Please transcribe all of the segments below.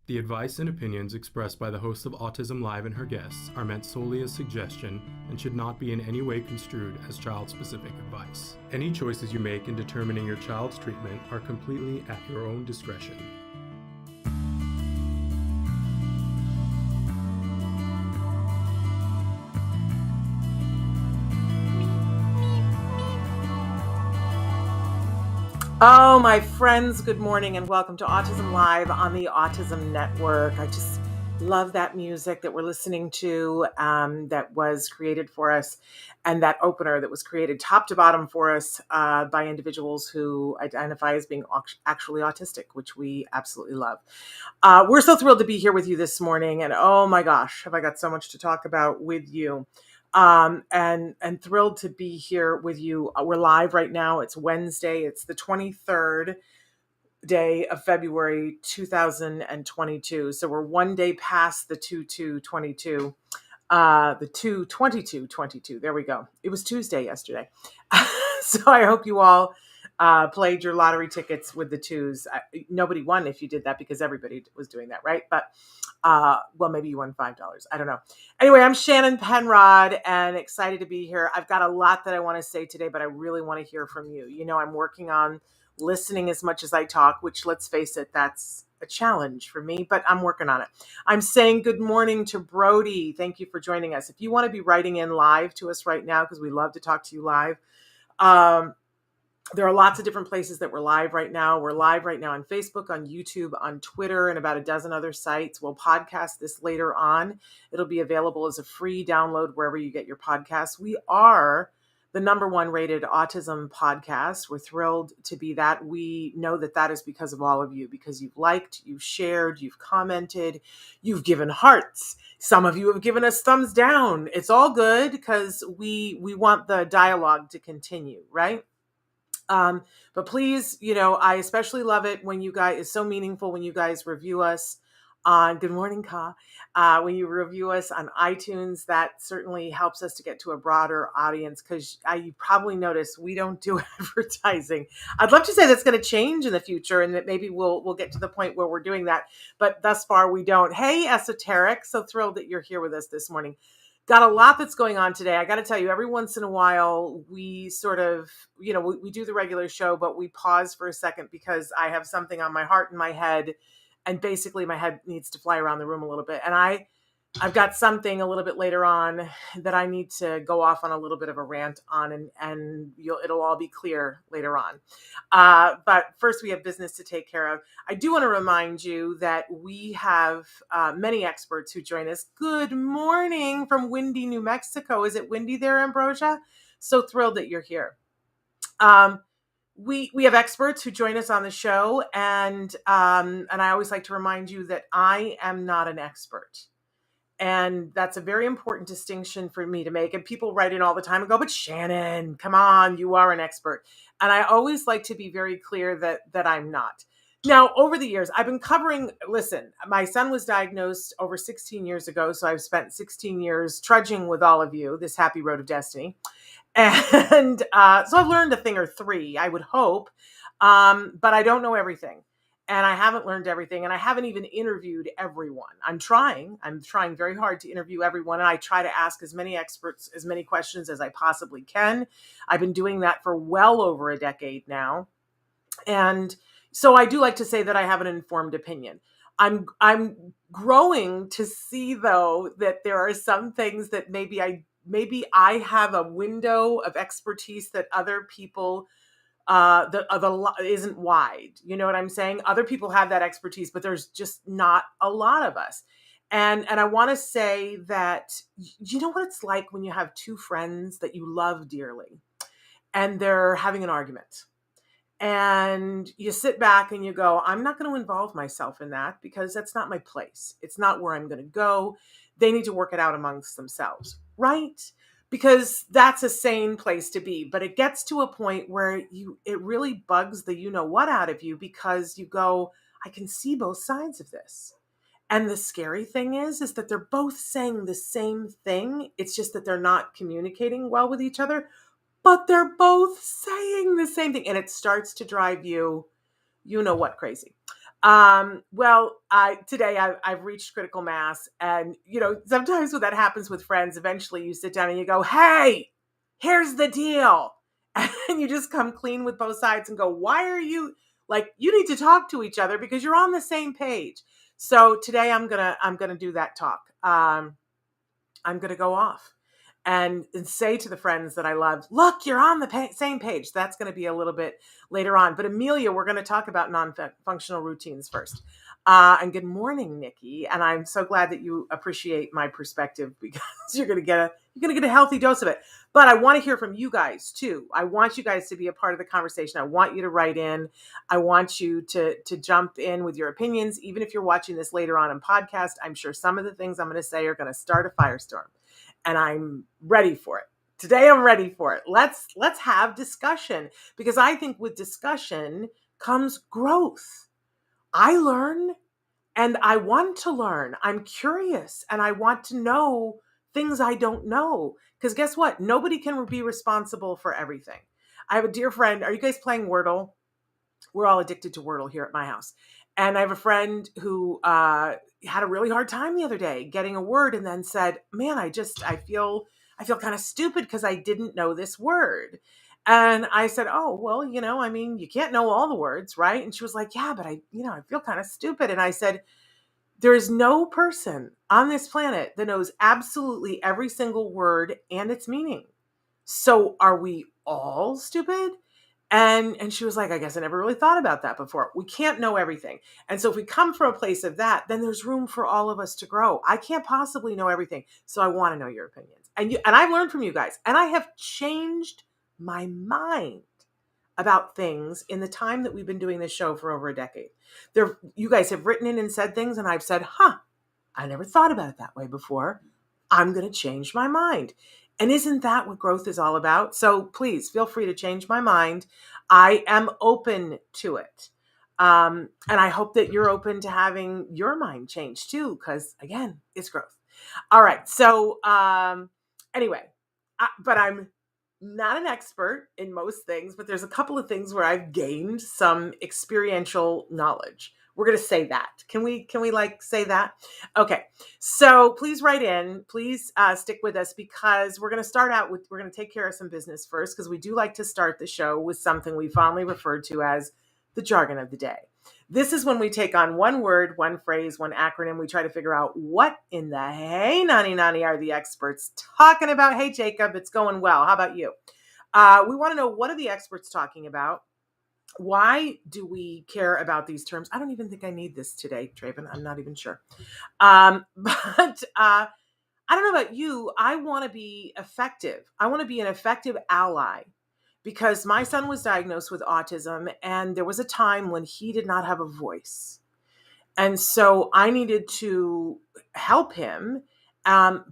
The advice and opinions expressed by the host of Autism Live and her guests are meant solely as suggestion and should not be in any way construed as child-specific advice. Any choices you make in determining your child's treatment are completely at your own discretion. Oh, my friends, good morning and welcome to Autism Live on the Autism Network. I just love that music that we're listening to that was created for us, and that opener that was created top to bottom for us by individuals who identify as being actually autistic, which we absolutely love. We're so thrilled to be here with you this morning, and oh my gosh, have I got so much to talk about with you. And thrilled to be here with you. We're live right now. It's Wednesday. It's the 23rd day of February, 2022. So we're one day past the 2/2/22, the 2/22/22. There we go. It was Tuesday yesterday. So I hope you all played your lottery tickets with the twos. Nobody won if you did that because everybody was doing that, right? But well, maybe you won $5. I don't know. Anyway, I'm Shannon Penrod and excited to be here. I've got a lot that I want to say today, but I really want to hear from you. You know, I'm working on listening as much as I talk, which, let's face it, that's a challenge for me, but I'm working on it. I'm saying good morning to Brody. Thank you for joining us. If you want to be writing in live to us right now, because we love to talk to you live, there are lots of different places that we're live right now. We're live right now on Facebook, on YouTube, on Twitter, and about a dozen other sites. We'll podcast this later on. It'll be available as a free download wherever you get your podcasts. We are the #1 rated autism podcast. We're thrilled to be that. We know that that is because of all of you, because you've liked, you've shared, you've commented, you've given hearts. Some of you have given us thumbs down. It's all good because we want the dialogue to continue, right? But please, you know, I especially love it when you guys, it's so meaningful when you guys review us on, good morning, Ka, when you review us on iTunes. That certainly helps us to get to a broader audience, because you probably notice we don't do advertising. I'd love to say that's going to change in the future and that maybe we'll get to the point where we're doing that. But thus far we don't. Hey, Esoteric, so thrilled that you're here with us this morning. Got a lot that's going on today. I got to tell you, every once in a while, we sort of, you know, we do the regular show, but we pause for a second because I have something on my heart and my head. And basically my head needs to fly around the room a little bit. And I've got something a little bit later on that I need to go off on a little bit of a rant on, and it'll all be clear later on. But first we have business to take care of. I do want to remind you that we have many experts who join us. Good morning from windy New Mexico. Is it windy there, Ambrosia? So thrilled that you're here. We have experts who join us on the show, and I always like to remind you that I am not an expert. And that's a very important distinction for me to make. And people write in all the time and go, but Shannon, come on, you are an expert. And I always like to be very clear that I'm not. Now, over the years, I've been covering, listen, my son was diagnosed over 16 years ago. So I've spent 16 years trudging with all of you, this happy road of destiny. And so I've learned a thing or three, I would hope. But I don't know everything. And I haven't learned everything, and I haven't even interviewed everyone. I'm trying very hard to interview everyone. And I try to ask as many experts, as many questions as I possibly can. I've been doing that for well over a decade now. And so I do like to say that I have an informed opinion. I'm growing to see, though, that there are some things that maybe I have a window of expertise that other people isn't wide. You know what I'm saying? Other people have that expertise, but there's just not a lot of us. And I want to say that, you know what it's like when you have two friends that you love dearly and they're having an argument, and you sit back and you go, I'm not going to involve myself in that because that's not my place. It's not where I'm going to go. They need to work it out amongst themselves, right? Because that's a sane place to be. But it gets to a point where it really bugs the you-know-what out of you, because you go, I can see both sides of this. And the scary thing is that they're both saying the same thing. It's just that they're not communicating well with each other, but they're both saying the same thing. And it starts to drive you know what crazy. Today I've reached critical mass, and sometimes when that happens with friends, eventually you sit down and you go, "Hey, here's the deal," and you just come clean with both sides and go, "Why are you like? You need to talk to each other because you're on the same page." So today I'm gonna do that talk. I'm gonna go off and say to the friends that I love, look, you're on the same page. That's going to be a little bit later on. But Amelia, we're going to talk about non-functional routines first. And good morning, Nikki. And I'm so glad that you appreciate my perspective because you're going to get a healthy dose of it. But I want to hear from you guys too. I want you guys to be a part of the conversation. I want you to write in. I want you to jump in with your opinions. Even if you're watching this later on in podcast, I'm sure some of the things I'm going to say are going to start a firestorm. And I'm ready for it. Today I'm ready for it. Let's have discussion, because I think with discussion comes growth. I learn and I want to learn. I'm curious and I want to know things I don't know. Because guess what? Nobody can be responsible for everything. I have a dear friend. Are you guys playing Wordle? We're all addicted to Wordle here at my house. And I have a friend who had a really hard time the other day getting a word and then said, man, I feel kind of stupid because I didn't know this word. And I said, oh, well, you can't know all the words, right? And she was like, yeah, but I feel kind of stupid. And I said, there is no person on this planet that knows absolutely every single word and its meaning. So are we all stupid? And she was like, I guess I never really thought about that before. We can't know everything. And so if we come from a place of that, then there's room for all of us to grow. I can't possibly know everything. So I want to know your opinions. And I've learned from you guys. And I have changed my mind about things in the time that we've been doing this show for over a decade. You guys have written in and said things, and I've said, I never thought about it that way before. I'm going to change my mind. And isn't that what growth is all about? So please feel free to change my mind. I am open to it. And I hope that you're open to having your mind changed too, because again, it's growth. All right. So anyway, but I'm not an expert in most things, but there's a couple of things where I've gained some experiential knowledge. We're going to say that. Can we say that? Okay. So please write in, please stick with us, because we're going to take care of some business first, because we do like to start the show with something we fondly refer to as the jargon of the day. This is when we take on one word, one phrase, one acronym. We try to figure out what in the hey nani are the experts talking about. Hey, Jacob, it's going well. How about you? We want to know, what are the experts talking about? Why do we care about these terms? I don't even think I need this today, Traven. I'm not even sure. But I don't know about you. I want to be effective. I want to be an effective ally, because my son was diagnosed with autism, and there was a time when he did not have a voice. And so I needed to help him,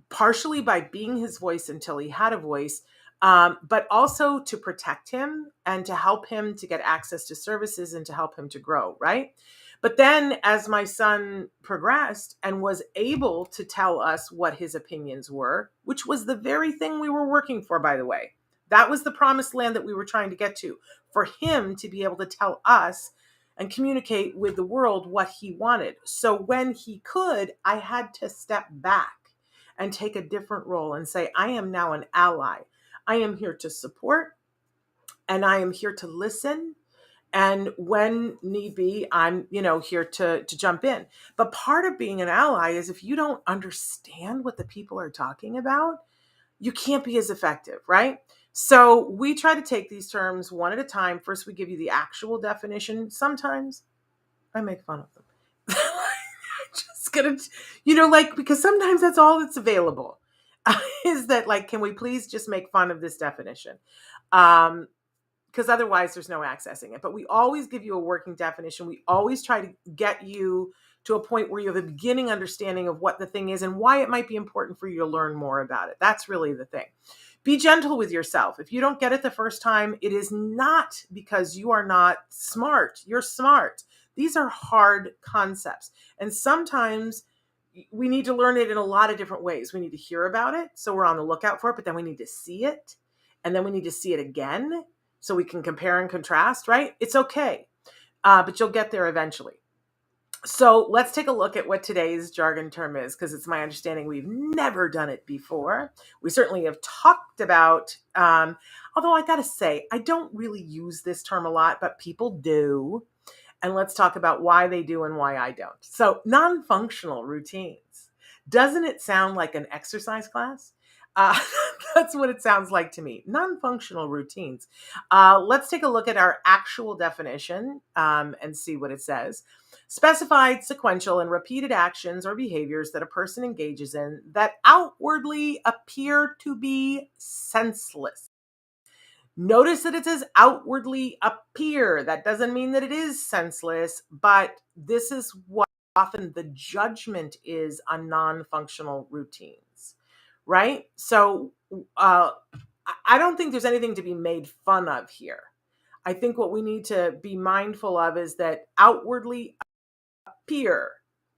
partially by being his voice until he had a voice, but also to protect him and to help him to get access to services and to help him to grow, right? But then as my son progressed and was able to tell us what his opinions were, which was the very thing we were working for, by the way, that was the promised land that we were trying to get to, for him to be able to tell us and communicate with the world what he wanted. So when he could, I had to step back and take a different role and say, I am now an ally. I am here to support, and I am here to listen. And when need be, I'm, here to jump in. But part of being an ally is, if you don't understand what the people are talking about, you can't be as effective, right? So we try to take these terms one at a time. First, we give you the actual definition. Sometimes I make fun of them. Just gonna, because sometimes that's all that's available. Is that, can we please just make fun of this definition? Because otherwise there's no accessing it. But we always give you a working definition. We always try to get you to a point where you have a beginning understanding of what the thing is and why it might be important for you to learn more about it. That's really the thing. Be gentle with yourself. If you don't get it the first time, it is not because you are not smart. You're smart. These are hard concepts. And sometimes we need to learn it in a lot of different ways. We need to hear about it, so we're on the lookout for it, but then we need to see it. And then we need to see it again, so we can compare and contrast, right? It's okay. But you'll get there eventually. So let's take a look at what today's jargon term is, because it's my understanding we've never done it before. We certainly have talked about, although I got to say, I don't really use this term a lot, but people do. And let's talk about why they do and why I don't. So non-functional routines. Doesn't it sound like an exercise class? Uh, that's what it sounds like to me. Non-functional routines. Let's take a look at our actual definition and see what it says. Specified, sequential, and repeated actions or behaviors that a person engages in that outwardly appear to be senseless. Notice that it says outwardly appear. That doesn't mean that it is senseless, but this is what often the judgment is on non-functional routines, right? So I don't think there's anything to be made fun of here. I think what we need to be mindful of is that outwardly appear,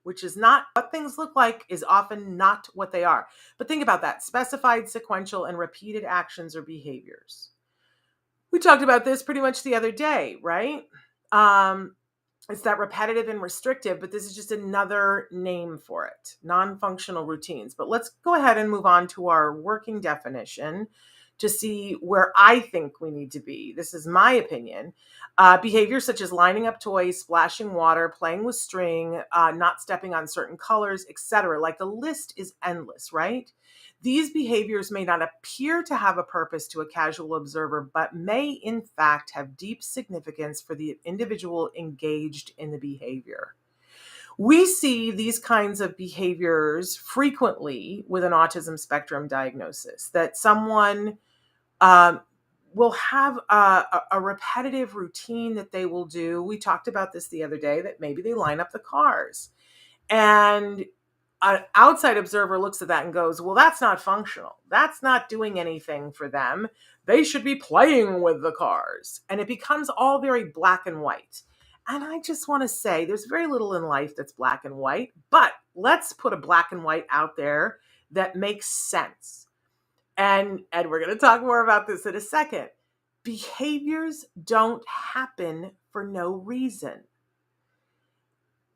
which is not what things look like, is often not what they are. But think about that: specified, sequential, and repeated actions or behaviors. We talked about this pretty much the other day, right? It's that repetitive and restrictive, but this is just another name for it, non-functional routines. But let's go ahead and move on to our working definition to see where I think we need to be. This is my opinion. Behaviors such as lining up toys, splashing water, playing with string, not stepping on certain colors, etc. Like the list is endless, right? These behaviors may not appear to have a purpose to a casual observer, but may in fact have deep significance for the individual engaged in the behavior. We see these kinds of behaviors frequently with an autism spectrum diagnosis, that someone will have a repetitive routine that they will do. We talked about this the other day, that maybe they line up the cars. And an outside observer looks at that and goes, well, that's not functional. That's not doing anything for them. They should be playing with the cars. And it becomes all very black and white. And I just want to say there's very little in life that's black and white, but let's put a black and white out there that makes sense. And we're going to talk more about this in a second. Behaviors don't happen for no reason.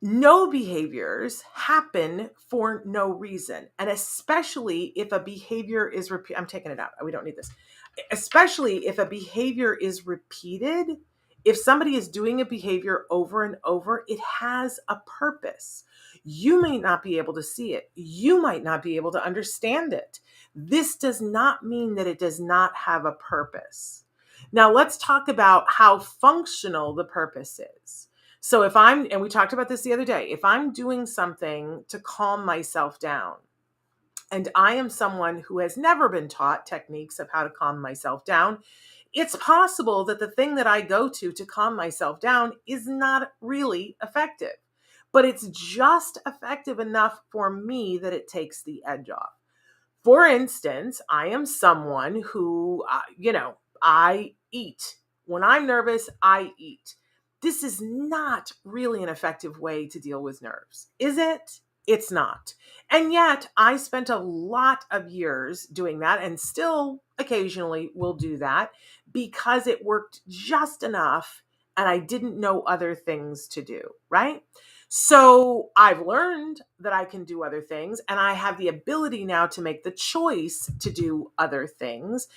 No behaviors happen for no reason. And especially if a behavior is I'm taking it out. We don't need this. Especially if a behavior is repeated, if somebody is doing a behavior over and over, it has a purpose. You may not be able to see it. You might not be able to understand it. This does not mean that it does not have a purpose. Now let's talk about how functional the purpose is. So and we talked about this the other day, if I'm doing something to calm myself down, and I am someone who has never been taught techniques of how to calm myself down, it's possible that the thing that I go to calm myself down is not really effective, but it's just effective enough for me that it takes the edge off. For instance, I am someone who, I eat. When I'm nervous, I eat. This is not really an effective way to deal with nerves, is it? It's not. And yet I spent a lot of years doing that, and still occasionally will do that because it worked just enough and I didn't know other things to do, right? So I've learned that I can do other things, and I have the ability now to make the choice to do other things.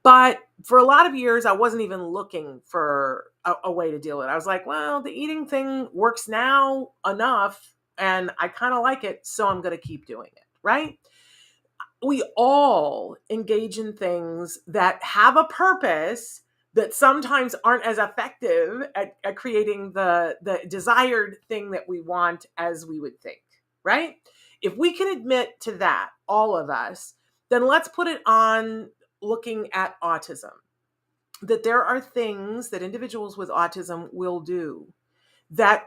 But for a lot of years, I wasn't even looking for a way to deal with it. I was like, well, the eating thing works now enough, and I kind of like it, so I'm going to keep doing it, right? We all engage in things that have a purpose that sometimes aren't as effective at creating the desired thing that we want as we would think, right? If we can admit to that, all of us, then let's put it on looking at autism, that there are things that individuals with autism will do that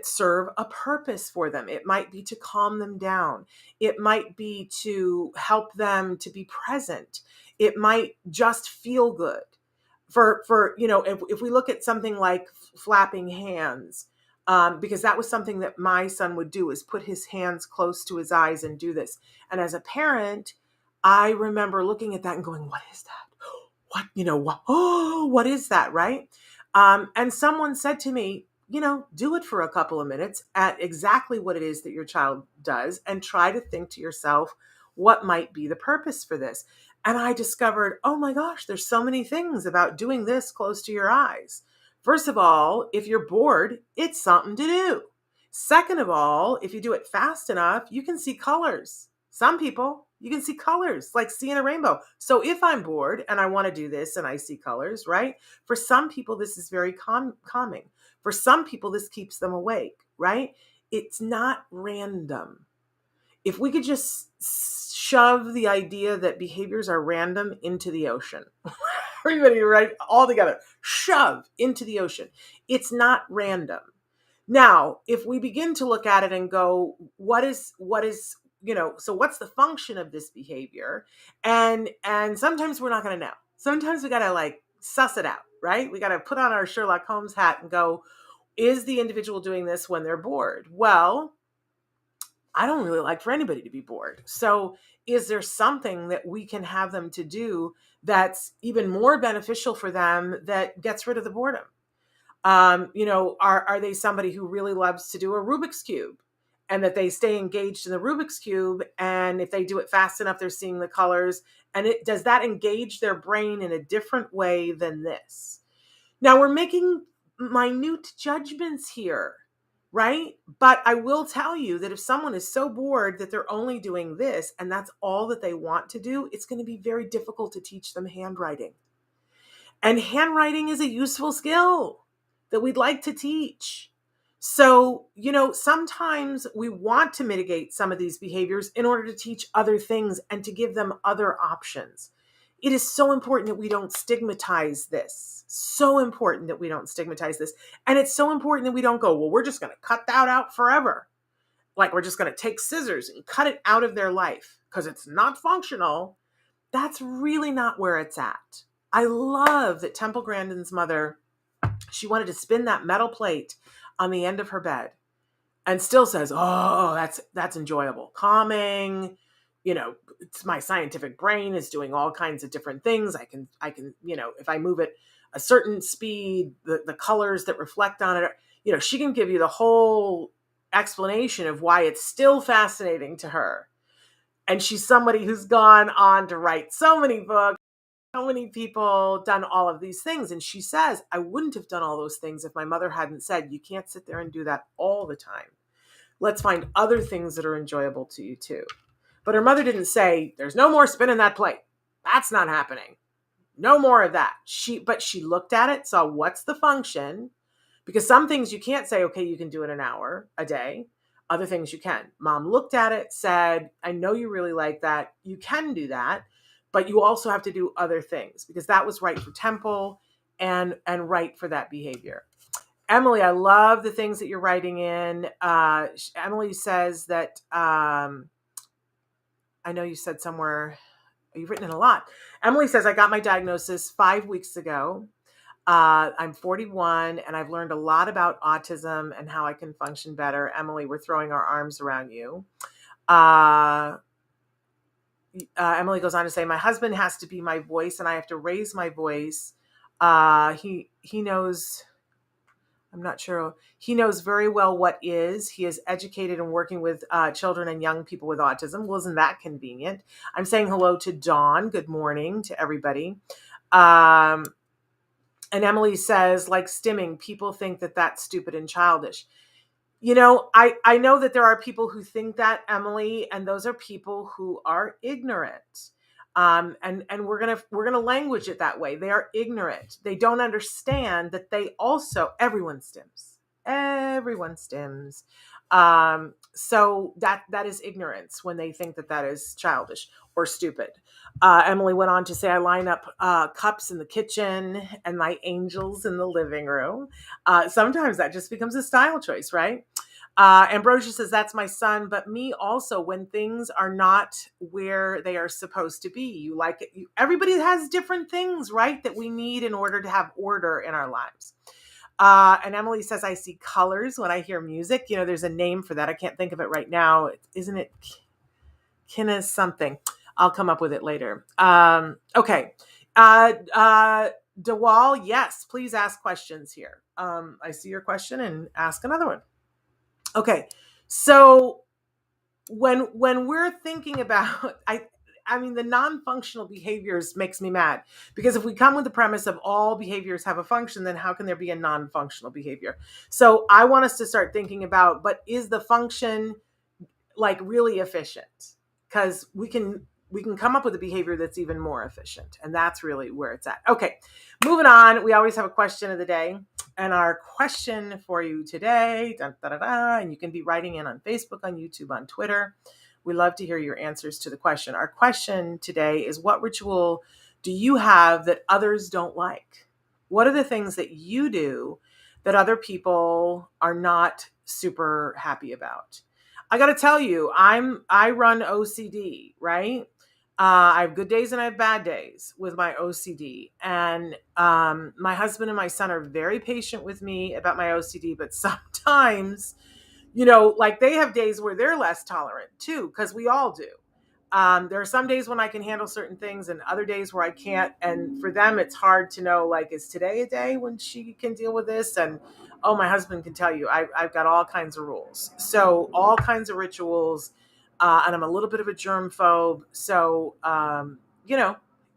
serve a purpose for them. It might be to calm them down. It might be to help them to be present. It might just feel good. If we look at something like flapping hands, because that was something that my son would do, is put his hands close to his eyes and do this. And as a parent, I remember looking at that and going, what is that? What is that, right? And someone said to me, do it for a couple of minutes at exactly what it is that your child does and try to think to yourself, what might be the purpose for this? And I discovered, oh my gosh, there's so many things about doing this close to your eyes. First of all, if you're bored, it's something to do. Second of all, if you do it fast enough, you can see colors. Some people, you can see colors, like seeing a rainbow. So if I'm bored and I want to do this and I see colors, right? For some people, this is very calming. For some people, this keeps them awake, right? It's not random. If we could just shove the idea that behaviors are random into the ocean, everybody, right? All together, shove into the ocean. It's not random. Now, if we begin to look at it and go, so what's the function of this behavior? And sometimes we're not going to know. Sometimes we got to like suss it out, right? We got to put on our Sherlock Holmes hat and go, is the individual doing this when they're bored? Well, I don't really like for anybody to be bored. So is there something that we can have them to do that's even more beneficial for them that gets rid of the boredom? Are they somebody who really loves to do a Rubik's Cube and that they stay engaged in the Rubik's Cube? And if they do it fast enough, they're seeing the colors. And does that engage their brain in a different way than this? Now we're making minute judgments here, right? But I will tell you that if someone is so bored that they're only doing this and that's all that they want to do, it's going to be very difficult to teach them handwriting. And handwriting is a useful skill that we'd like to teach. So, sometimes we want to mitigate some of these behaviors in order to teach other things and to give them other options. It is so important that we don't stigmatize this. So important that we don't stigmatize this. And it's so important that we don't go, well, we're just going to cut that out forever. Like we're just going to take scissors and cut it out of their life because it's not functional. That's really not where it's at. I love that Temple Grandin's mother, she wanted to spin that metal plate on the end of her bed and still says, oh, that's enjoyable, calming. It's my scientific brain is doing all kinds of different things. I can, if I move it a certain speed, the colors that reflect on it, she can give you the whole explanation of why it's still fascinating to her. And she's somebody who's gone on to write so many books, so many people, done all of these things. And she says, I wouldn't have done all those things if my mother hadn't said, you can't sit there and do that all the time. Let's find other things that are enjoyable to you too. But her mother didn't say, there's no more spinning that plate. That's not happening. No more of that. But she looked at it, saw what's the function, because some things you can't say, okay, you can do it an hour a day. Other things you can. Mom looked at it, said, I know you really like that. You can do that, but you also have to do other things because that was right for Temple and right for that behavior. Emily, I love the things that you're writing in. Emily says that, I know you said somewhere, you've written in a lot. Emily says, I got my diagnosis 5 weeks ago. I'm 41 and I've learned a lot about autism and how I can function better. Emily, we're throwing our arms around you. Emily goes on to say, my husband has to be my voice and I have to raise my voice. He knows, I'm not sure. He knows very well what is. He is educated and working with children and young people with autism. Well, isn't that convenient? I'm saying hello to Dawn. Good morning to everybody. And Emily says, like stimming, people think that that's stupid and childish. I know that there are people who think that, Emily, and those are people who are ignorant. And we're gonna language it that way. They are ignorant. They don't understand that everyone stims. Everyone stims. So that is ignorance when they think that is childish or stupid. Emily went on to say, I line up cups in the kitchen and my angels in the living room. Sometimes that just becomes a style choice, right? Ambrosia says, that's my son, but me also, when things are not where they are supposed to be. You like it. Everybody has different things, right, that we need in order to have order in our lives. And Emily says, I see colors when I hear music. There's a name for that. I can't think of it right now. Isn't it Kinna something? I'll come up with it later. Okay. DeWall, yes, please ask questions here. I see your question and ask another one. Okay, so when we're thinking about, I mean, the non-functional behaviors makes me mad, because if we come with the premise of all behaviors have a function, then how can there be a non-functional behavior? So I want us to start thinking about, but is the function like really efficient? Because we can come up with a behavior that's even more efficient, and that's really where it's at. Okay, moving on. We always have a question of the day, and our question for you today, and you can be writing in on Facebook, on YouTube, on Twitter. We love to hear your answers to the question. Our question today is, what ritual do you have that others don't like? What are the things that you do that other people are not super happy about? I got to tell you, I run OCD, right? I have good days and I have bad days with my OCD. And my husband and my son are very patient with me about my OCD, but sometimes, like they have days where they're less tolerant too, because we all do. There are some days when I can handle certain things and other days where I can't. And for them, it's hard to know, like, is today a day when she can deal with this? And oh, my husband can tell you, I've got all kinds of rules. So all kinds of rituals. And I'm a little bit of a germ phobe. So,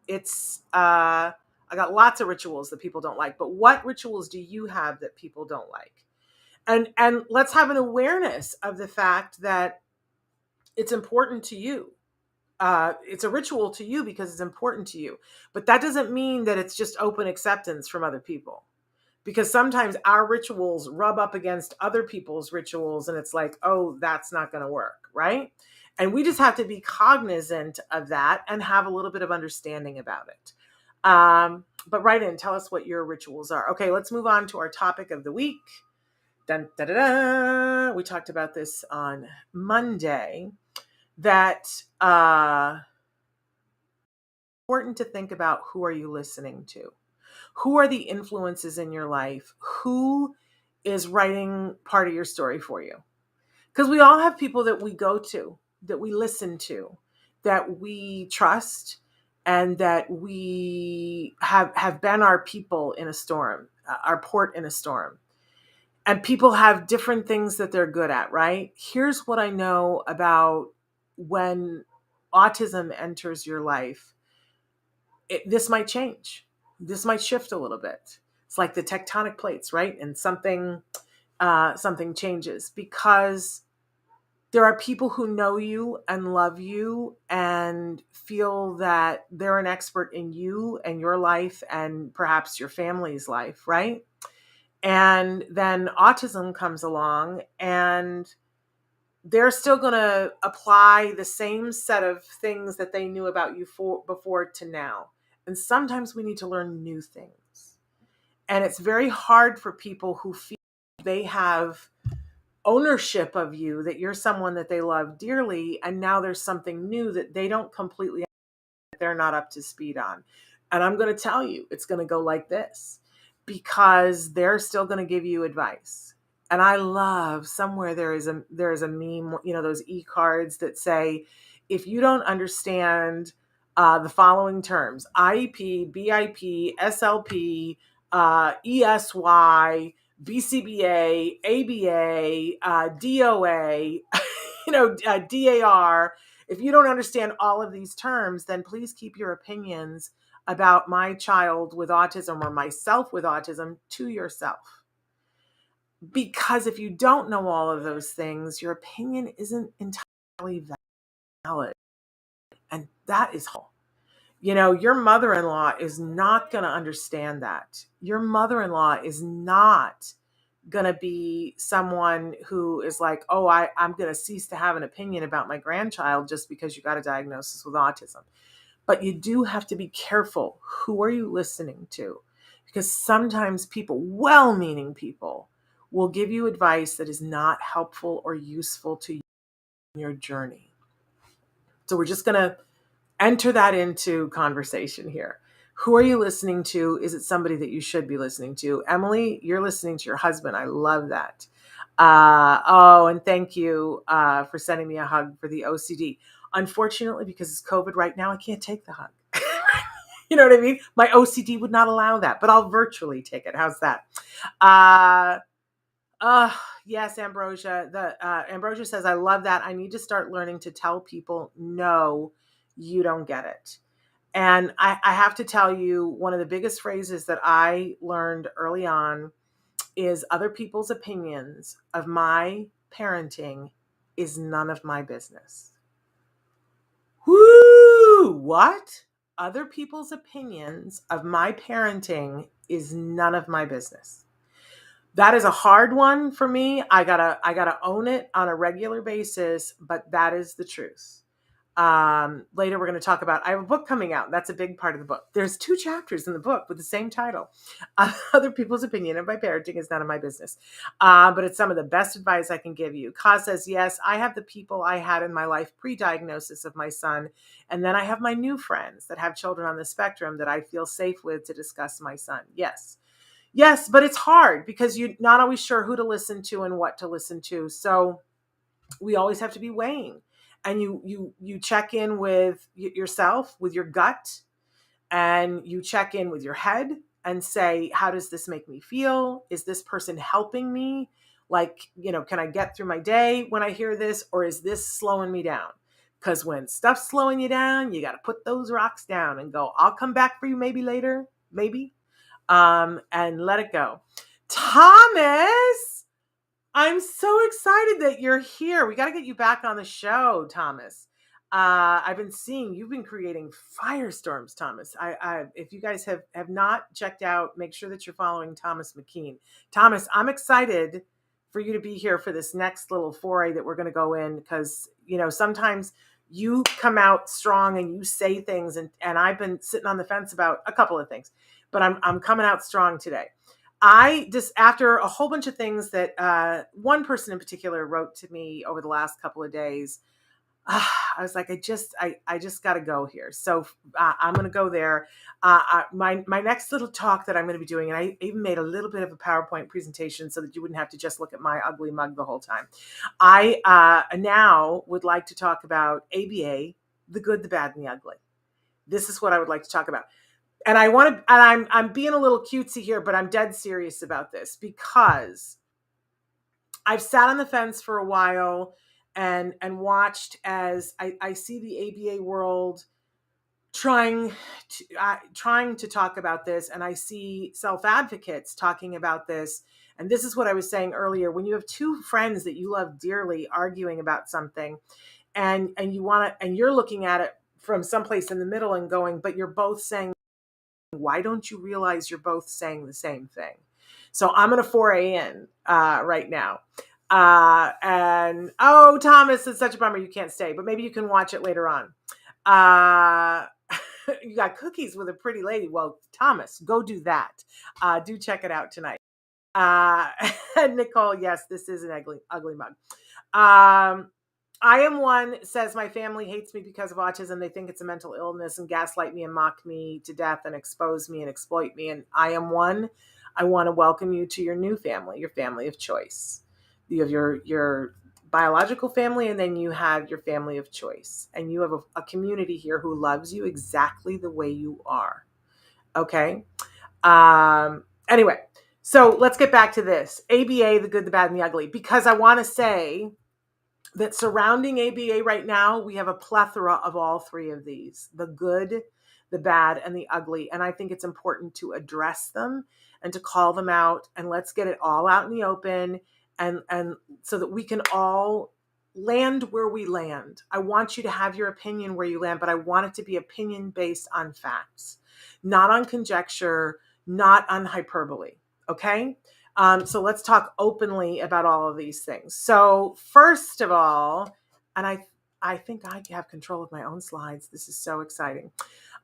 it's, I got lots of rituals that people don't like. But what rituals do you have that people don't like? And let's have an awareness of the fact that it's important to you. It's a ritual to you because it's important to you. But that doesn't mean that it's just open acceptance from other people. Because sometimes our rituals rub up against other people's rituals, and it's like, oh, that's not going to work, right? And we just have to be cognizant of that and have a little bit of understanding about it. But write in, tell us what your rituals are. Okay, let's move on to our topic of the week. Dun, da, da, da. We talked about this on Monday, that important to think about, who are you listening to? Who are the influences in your life? Who is writing part of your story for you? Because we all have people that we go to, that we listen to, that we trust, and that we have been our people in a storm, our port in a storm. And people have different things that they're good at, right? Here's what I know about when autism enters your life. This might change. This might shift a little bit. It's like the tectonic plates, right? And something changes, because there are people who know you and love you and feel that they're an expert in you and your life and perhaps your family's life, right? And then autism comes along, and they're still going to apply the same set of things that they knew about you before to now. And sometimes we need to learn new things. And it's very hard for people who feel they have ownership of you, that you're someone that they love dearly, and now there's something new that they don't completely, they're not up to speed on. And I'm going to tell you, it's going to go like this, because they're still going to give you advice. And I love, somewhere there is a meme, those e-cards that say, if you don't understand the following terms: IEP, BIP, SLP, ESY, BCBA, ABA, DOA, DAR. If you don't understand all of these terms, then please keep your opinions about my child with autism or myself with autism to yourself. Because if you don't know all of those things, your opinion isn't entirely valid. And that is whole. Your mother-in-law is not going to understand that. Your mother-in-law is not going to be someone who is like, oh, I'm going to cease to have an opinion about my grandchild just because you got a diagnosis with autism. But you do have to be careful. Who are you listening to? Because sometimes people, well-meaning people, will give you advice that is not helpful or useful to you in your journey. So we're just going to enter that into conversation here. Who are you listening to? Is it somebody that you should be listening to? Emily, you're listening to your husband. I love that. And thank you for sending me a hug for the OCD. Unfortunately, because it's COVID right now, I can't take the hug. You know what I mean? My OCD would not allow that, but I'll virtually take it. How's that? Uh, uh, yes, Ambrosia. Ambrosia says, I love that. I need to start learning to tell people, no, you don't get it. And I have to tell you, one of the biggest phrases that I learned early on is other people's opinions of my parenting is none of my business. Whoo! What? Other people's opinions of my parenting is none of my business. That is a hard one for me. I gotta own it on a regular basis, but that is the truth. Later we're going to talk about, I have a book coming out. That's a big part of the book. There's 2 chapters in the book with the same title. Other people's opinion of my parenting is none of my business. But it's some of the best advice I can give you. Ka says, yes, I have the people I had in my life pre-diagnosis of my son. And then I have my new friends that have children on the spectrum that I feel safe with to discuss my son. Yes. Yes, but it's hard because you're not always sure who to listen to and what to listen to. So we always have to be weighing. And you check in with yourself, with your gut, and you check in with your head and say, how does this make me feel? Is this person helping me? Like, can I get through my day when I hear this, or is this slowing me down? Because when stuff's slowing you down, you got to put those rocks down and go, I'll come back for you maybe later, maybe, and let it go. Thomas, I'm so excited that you're here. We got to get you back on the show, Thomas. I've been seeing you've been creating firestorms, Thomas. If you guys have not checked out, make sure that you're following Thomas McKean. Thomas, I'm excited for you to be here for this next little foray that we're going to go in, because sometimes you come out strong and you say things, and I've been sitting on the fence about a couple of things, but I'm coming out strong today. I just, after a whole bunch of things that one person in particular wrote to me over the last couple of days, I was like, I just got to go here. So I'm going to go there. My next little talk that I'm going to be doing, and I even made a little bit of a PowerPoint presentation so that you wouldn't have to just look at my ugly mug the whole time. I now would like to talk about ABA, the good, the bad, and the ugly. This is what I would like to talk about. And I'm being a little cutesy here, but I'm dead serious about this, because I've sat on the fence for a while and watched as I see the ABA world trying to talk about this, and I see self-advocates talking about this. And this is what I was saying earlier: when you have 2 friends that you love dearly arguing about something, and you're looking at it from someplace in the middle and going, but you're both saying, why don't you realize you're both saying the same thing? So I'm going to foray in right now. And Thomas, it's such a bummer you can't stay, but maybe you can watch it later on. You got cookies with a pretty lady. Well, Thomas, go do that. Do check it out tonight. Nicole, yes, this is an ugly mug. I am one says, my family hates me because of autism. They think it's a mental illness and gaslight me and mock me to death and expose me and exploit me. And I am one. I want to welcome you to your new family, your family of choice. You have your biological family, and then you have your family of choice. And you have a community here who loves you exactly the way you are. Okay? Anyway, so let's get back to this. ABA, the good, the bad, and the ugly. Because I want to say that surrounding ABA right now, we have a plethora of all 3 of these: the good, the bad, and the ugly. And I think it's important to address them and to call them out, and let's get it all out in the open, and so that we can all land where we land. I want you to have your opinion where you land, but I want it to be opinion based on facts, not on conjecture, not on hyperbole. Okay? So let's talk openly about all of these things. So first of all, and I think I have control of my own slides. This is so exciting.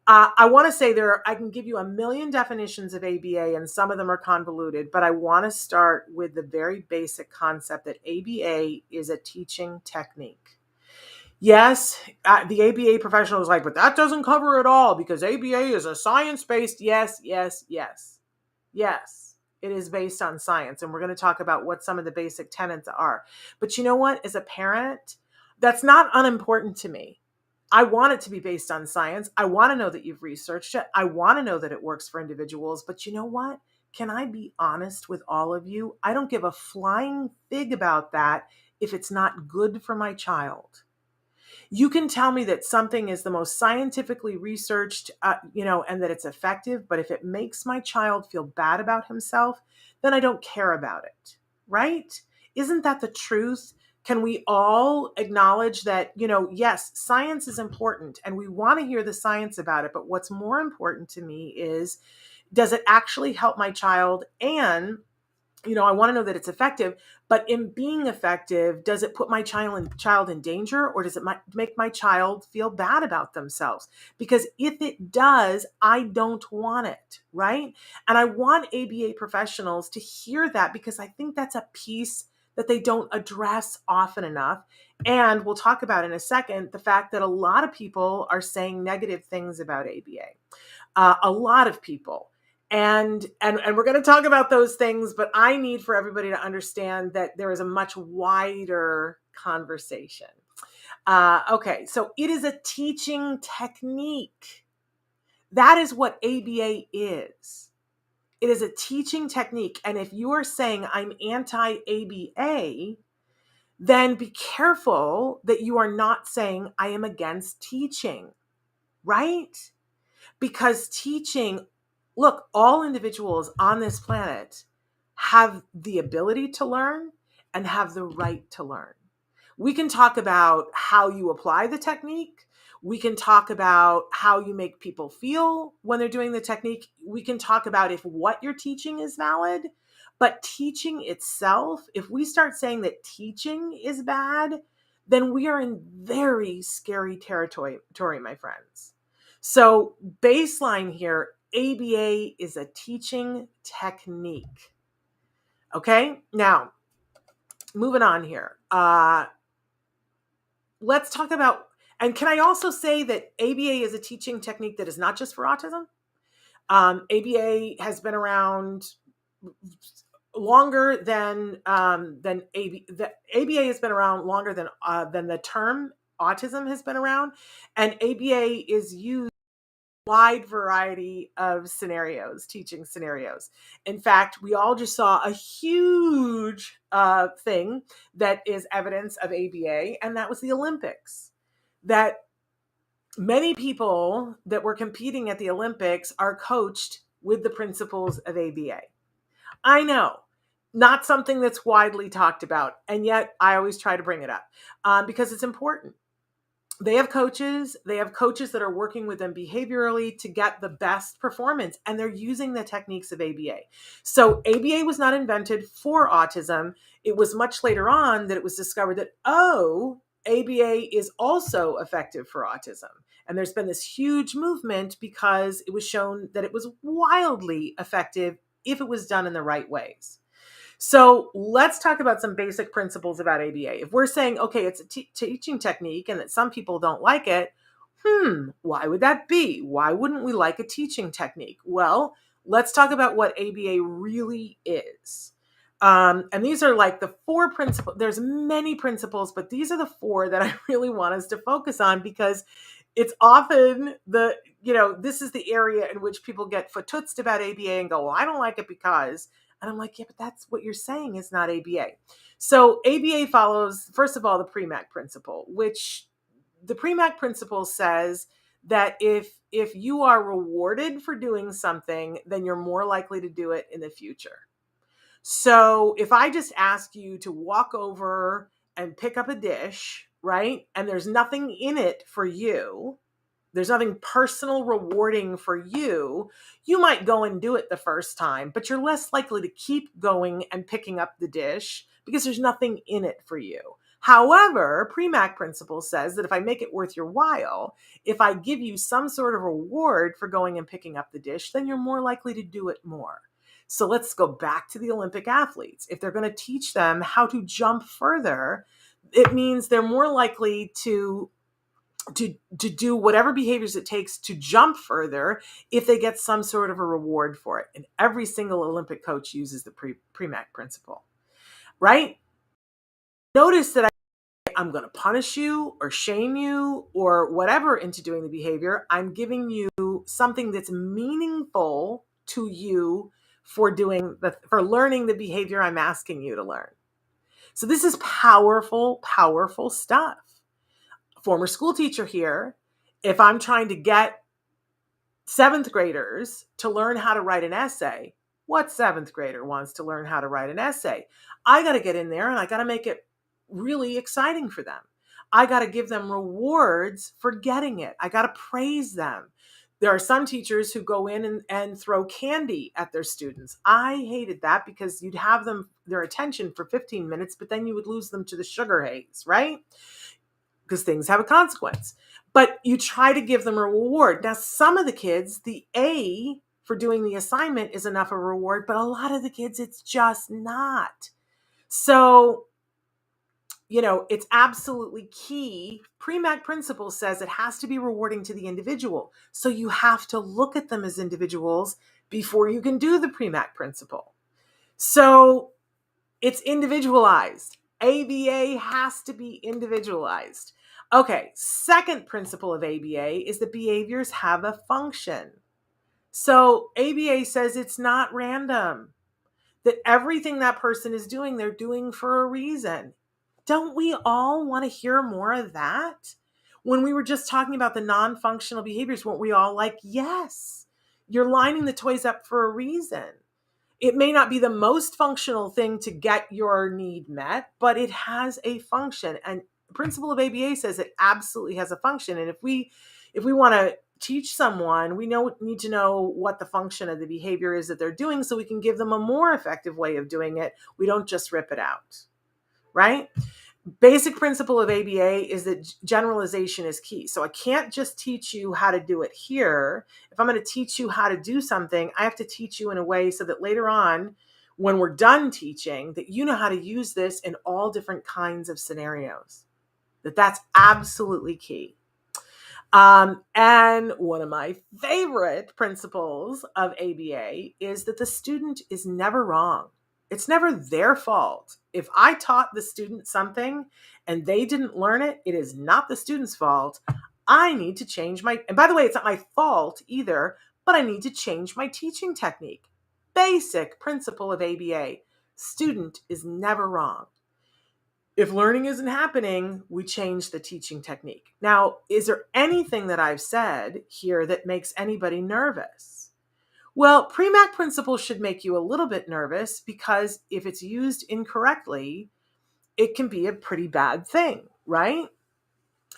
I want to say I can give you a million definitions of ABA, and some of them are convoluted, but I want to start with the very basic concept that ABA is a teaching technique. Yes, the ABA professional is like, but that doesn't cover it all, because ABA is a science-based. Yes. It is based on science, and we're going to talk about what some of the basic tenets are. But you know what? As a parent, that's not unimportant to me. I want it to be based on science. I want to know that you've researched it. I want to know that it works for individuals. But you know what? Can I be honest with all of you? I don't give a flying fig about that if it's not good for my child. You can tell me that something is the most scientifically researched, and that it's effective, but if it makes my child feel bad about himself, then I don't care about it, right? Isn't that the truth? Can we all acknowledge that, yes, science is important and we want to hear the science about it, but what's more important to me is, does it actually help my child? And I want to know that it's effective, but in being effective, does it put my child in danger, or does it make my child feel bad about themselves? Because if it does, I don't want it, right? And I want ABA professionals to hear that, because I think that's a piece that they don't address often enough. And we'll talk about in a second the fact that a lot of people are saying negative things about ABA. A lot of people. And we're going to talk about those things, but I need for everybody to understand that there is a much wider conversation. Okay, so it is a teaching technique. That is what ABA is. It is a teaching technique. And if you are saying I'm anti-ABA, then be careful that you are not saying I am against teaching, right? Because teaching, look, all individuals on this planet have the ability to learn and have the right to learn. We can talk about how you apply the technique. We can talk about how you make people feel when they're doing the technique. We can talk about if what you're teaching is valid. But teaching itself, if we start saying that teaching is bad, then we are in very scary territory, my friends. So baseline here, ABA is a teaching technique. Okay, now moving on here. Let's talk about, and can I also say that ABA is a teaching technique that is not just for autism? ABA has been around longer than ABA. The ABA has been around longer than the term autism has been around, and ABA is used wide variety of scenarios, teaching scenarios. In fact, we all just saw a huge thing that is evidence of ABA, and that was the Olympics. That many people that were competing at the Olympics are coached with the principles of ABA. I know, not something that's widely talked about, and yet I always try to bring it up because it's important. They have coaches that are working with them behaviorally to get the best performance, and they're using the techniques of ABA. So ABA was not invented for autism. It was much later on that it was discovered that, ABA is also effective for autism. And there's been this huge movement because it was shown that it was wildly effective if it was done in the right ways. So let's talk about some basic principles about ABA. If we're saying, okay, it's a teaching technique and that some people don't like it, why would that be? Why wouldn't we like a teaching technique? Well, let's talk about what ABA really is. And these are like the 4 principles. There's many principles, but these are the 4 that I really want us to focus on, because it's often this is the area in which people get footutsed about ABA and go, well, I don't like it because. And I'm like, yeah, but that's what you're saying is not ABA. So ABA follows, first of all, the PREMAC principle, which the PREMAC principle says that if you are rewarded for doing something, then you're more likely to do it in the future. So if I just ask you to walk over and pick up a dish, right, and there's nothing in it for you, there's nothing personal rewarding for you, you might go and do it the first time, but you're less likely to keep going and picking up the dish because there's nothing in it for you. However, PREMAC principle says that if I make it worth your while, if I give you some sort of reward for going and picking up the dish, then you're more likely to do it more. So let's go back to the Olympic athletes. If they're going to teach them how to jump further, it means they're more likely to do whatever behaviors it takes to jump further if they get some sort of a reward for it. And every single Olympic coach uses the PREMAC principle, right? Notice that I'm going to punish you or shame you or whatever into doing the behavior. I'm giving you something that's meaningful to you for learning the behavior I'm asking you to learn. So this is powerful, powerful stuff. Former school teacher here. If I'm trying to get seventh graders to learn how to write an essay, what seventh grader wants to learn how to write an essay? I got to get in there and I got to make it really exciting for them. I got to give them rewards for getting it. I got to praise them. There are some teachers who go in and throw candy at their students. I hated that because you'd have their attention for 15 minutes, but then you would lose them to the sugar haze, right? Because things have a consequence. But you try to give them a reward. Now, some of the kids, the A for doing the assignment is enough of a reward, but a lot of the kids, it's just not. So, it's absolutely key. Pre-MAC principle says it has to be rewarding to the individual. So you have to look at them as individuals before you can do the pre-MAC principle. So it's individualized. ABA has to be individualized. Okay, second principle of ABA is that behaviors have a function. So ABA says it's not random, that everything that person is doing, they're doing for a reason. Don't we all want to hear more of that? When we were just talking about the non-functional behaviors, weren't we all like, yes, you're lining the toys up for a reason. It may not be the most functional thing to get your need met, but it has a function. And the principle of ABA says it absolutely has a function. And if we want to teach someone, we need to know what the function of the behavior is that they're doing so we can give them a more effective way of doing it. We don't just rip it out, right? Basic principle of ABA is that generalization is key. So I can't just teach you how to do it here. If I'm going to teach you how to do something, I have to teach you in a way so that later on, when we're done teaching, that you know how to use this in all different kinds of scenarios. That's absolutely key. And one of my favorite principles of ABA is that the student is never wrong. It's never their fault. If I taught the student something and they didn't learn it, it is not the student's fault. I need to change and by the way, it's not my fault either, but I need to change my teaching technique. Basic principle of ABA. Student is never wrong. If learning isn't happening, we change the teaching technique. Now, is there anything that I've said here that makes anybody nervous? Well, pre-MAC principle should make you a little bit nervous because if it's used incorrectly, it can be a pretty bad thing, right?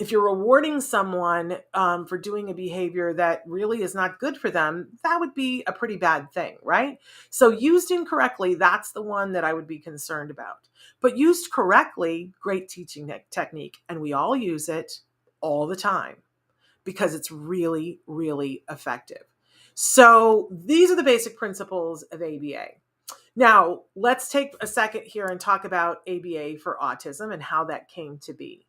If you're rewarding someone for doing a behavior that really is not good for them, that would be a pretty bad thing, right? So used incorrectly, that's the one that I would be concerned about. But used correctly, great teaching technique. And we all use it all the time because it's really, really effective. So these are the basic principles of ABA. Now, let's take a second here and talk about ABA for autism and how that came to be.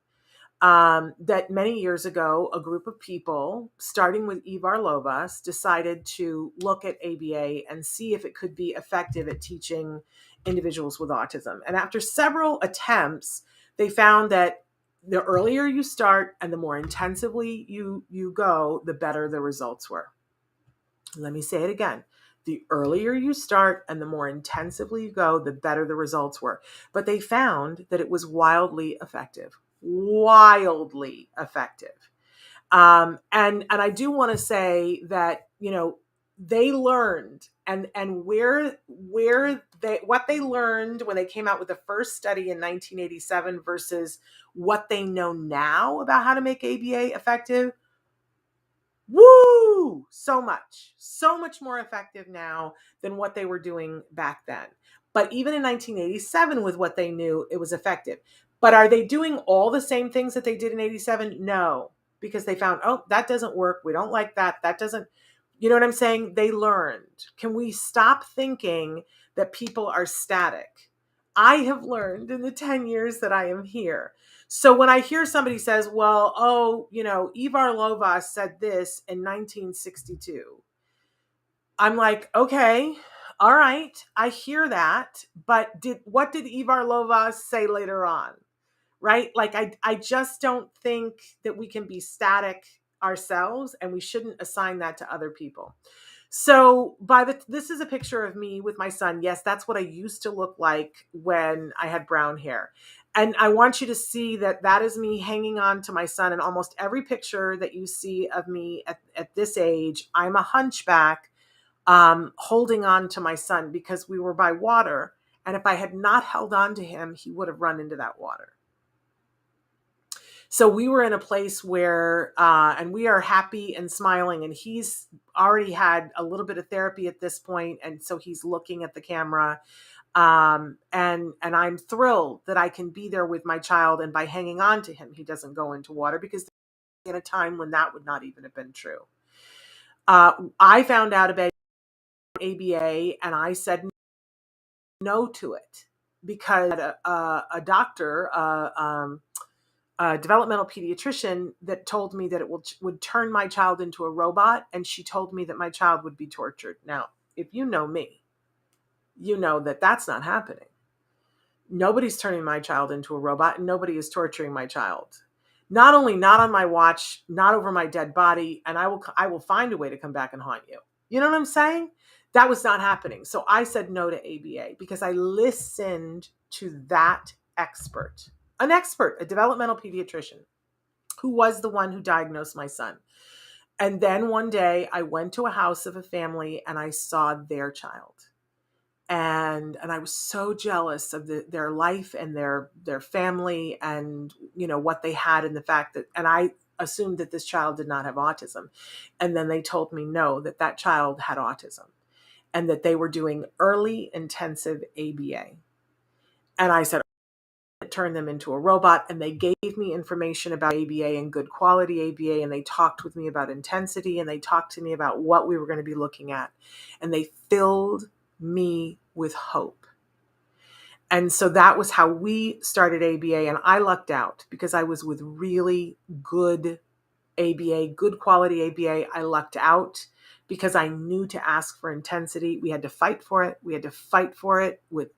That many years ago, a group of people, starting with Ivar Lovaas, decided to look at ABA and see if it could be effective at teaching individuals with autism. And after several attempts, they found that the earlier you start and the more intensively you go, the better the results were. Let me say it again. The earlier you start and the more intensively you go, the better the results were. But they found that it was wildly effective. Wildly effective. And I do want to say that, they learned and what they learned when they came out with the first study in 1987 versus what they know now about how to make ABA effective. Woo! So much more effective now than what they were doing back then. But even in 1987, with what they knew, it was effective. But are they doing all the same things that they did in 87? No, because they found, that doesn't work. We don't like that. That doesn't, you know what I'm saying? They learned. Can we stop thinking that people are static? I have learned in the 10 years that I am here. So when I hear somebody says, well, Ivar Lovaas said this in 1962, I'm like, okay, all right, I hear that. But what did Ivar Lovaas say later on? right? Like I just don't think that we can be static ourselves, and we shouldn't assign that to other people. So this is a picture of me with my son. Yes, that's what I used to look like when I had brown hair. And I want you to see that that is me hanging on to my son. And almost every picture that you see of me at this age, I'm a hunchback, holding on to my son, because we were by water. And if I had not held on to him, he would have run into that water. So we were in a place where, and we are happy and smiling, and he's already had a little bit of therapy at this point, and so he's looking at the camera, and I'm thrilled that I can be there with my child, and by hanging on to him, he doesn't go into water, because in a time when that would not even have been true. I found out about ABA, and I said no to it, because a doctor, a developmental pediatrician, that told me that it would turn my child into a robot, and she told me that my child would be tortured. Now, if you know me, you know that that's not happening. Nobody's turning my child into a robot, and nobody is torturing my child. Not only not on my watch, not over my dead body, and I will find a way to come back and haunt you. You know what I'm saying? That was not happening. So I said no to ABA, because I listened to that expert, a developmental pediatrician, who was the one who diagnosed my son. And then one day I went to a house of a family, and I saw their child. And I was so jealous of their life and their family, and what they had, and the fact that, and I assumed that this child did not have autism. And then they told me no, that child had autism, and that they were doing early intensive ABA. And I said, turn them into a robot. And they gave me information about ABA and good quality ABA, and they talked with me about intensity, and they talked to me about what we were going to be looking at, and they filled me with hope. And so that was how we started ABA. And I lucked out, because I was with really good ABA, good quality ABA. I lucked out because I knew to ask for intensity. We had to fight for it. We had to fight for it with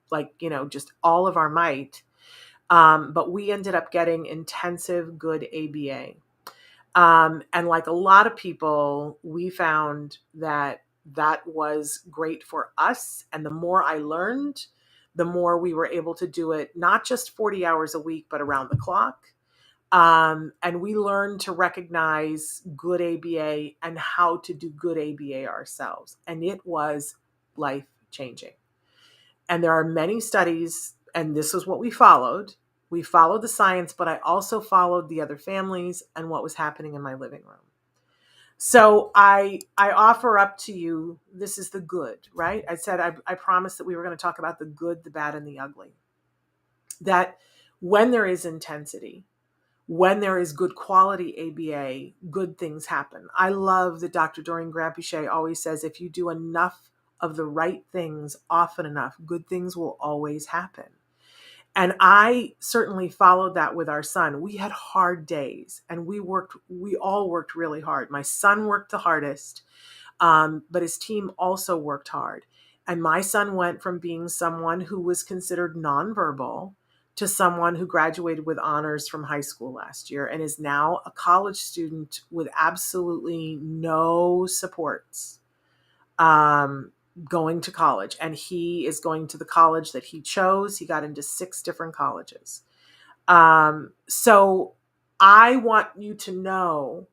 just all of our might. But we ended up getting intensive, good ABA. And like a lot of people, we found that was great for us. And the more I learned, the more we were able to do it, not just 40 hours a week, but around the clock. And we learned to recognize good ABA and how to do good ABA ourselves. And it was life-changing. And there are many studies, and this is what we followed. We followed the science, but I also followed the other families and what was happening in my living room. So I offer up to you, this is the good, right? I said, I promised that we were going to talk about the good, the bad, and the ugly. That when there is intensity, when there is good quality ABA, good things happen. I love that Dr. Doreen Grampuchet always says, if you do enough of the right things often enough, good things will always happen. And I certainly followed that with our son. We had hard days, and we all worked really hard. My son worked the hardest, but his team also worked hard. And my son went from being someone who was considered nonverbal to someone who graduated with honors from high school last year, and is now a college student with absolutely no supports, going to college. And he is going to the college that he chose. He got into 6 different colleges. So I want you to know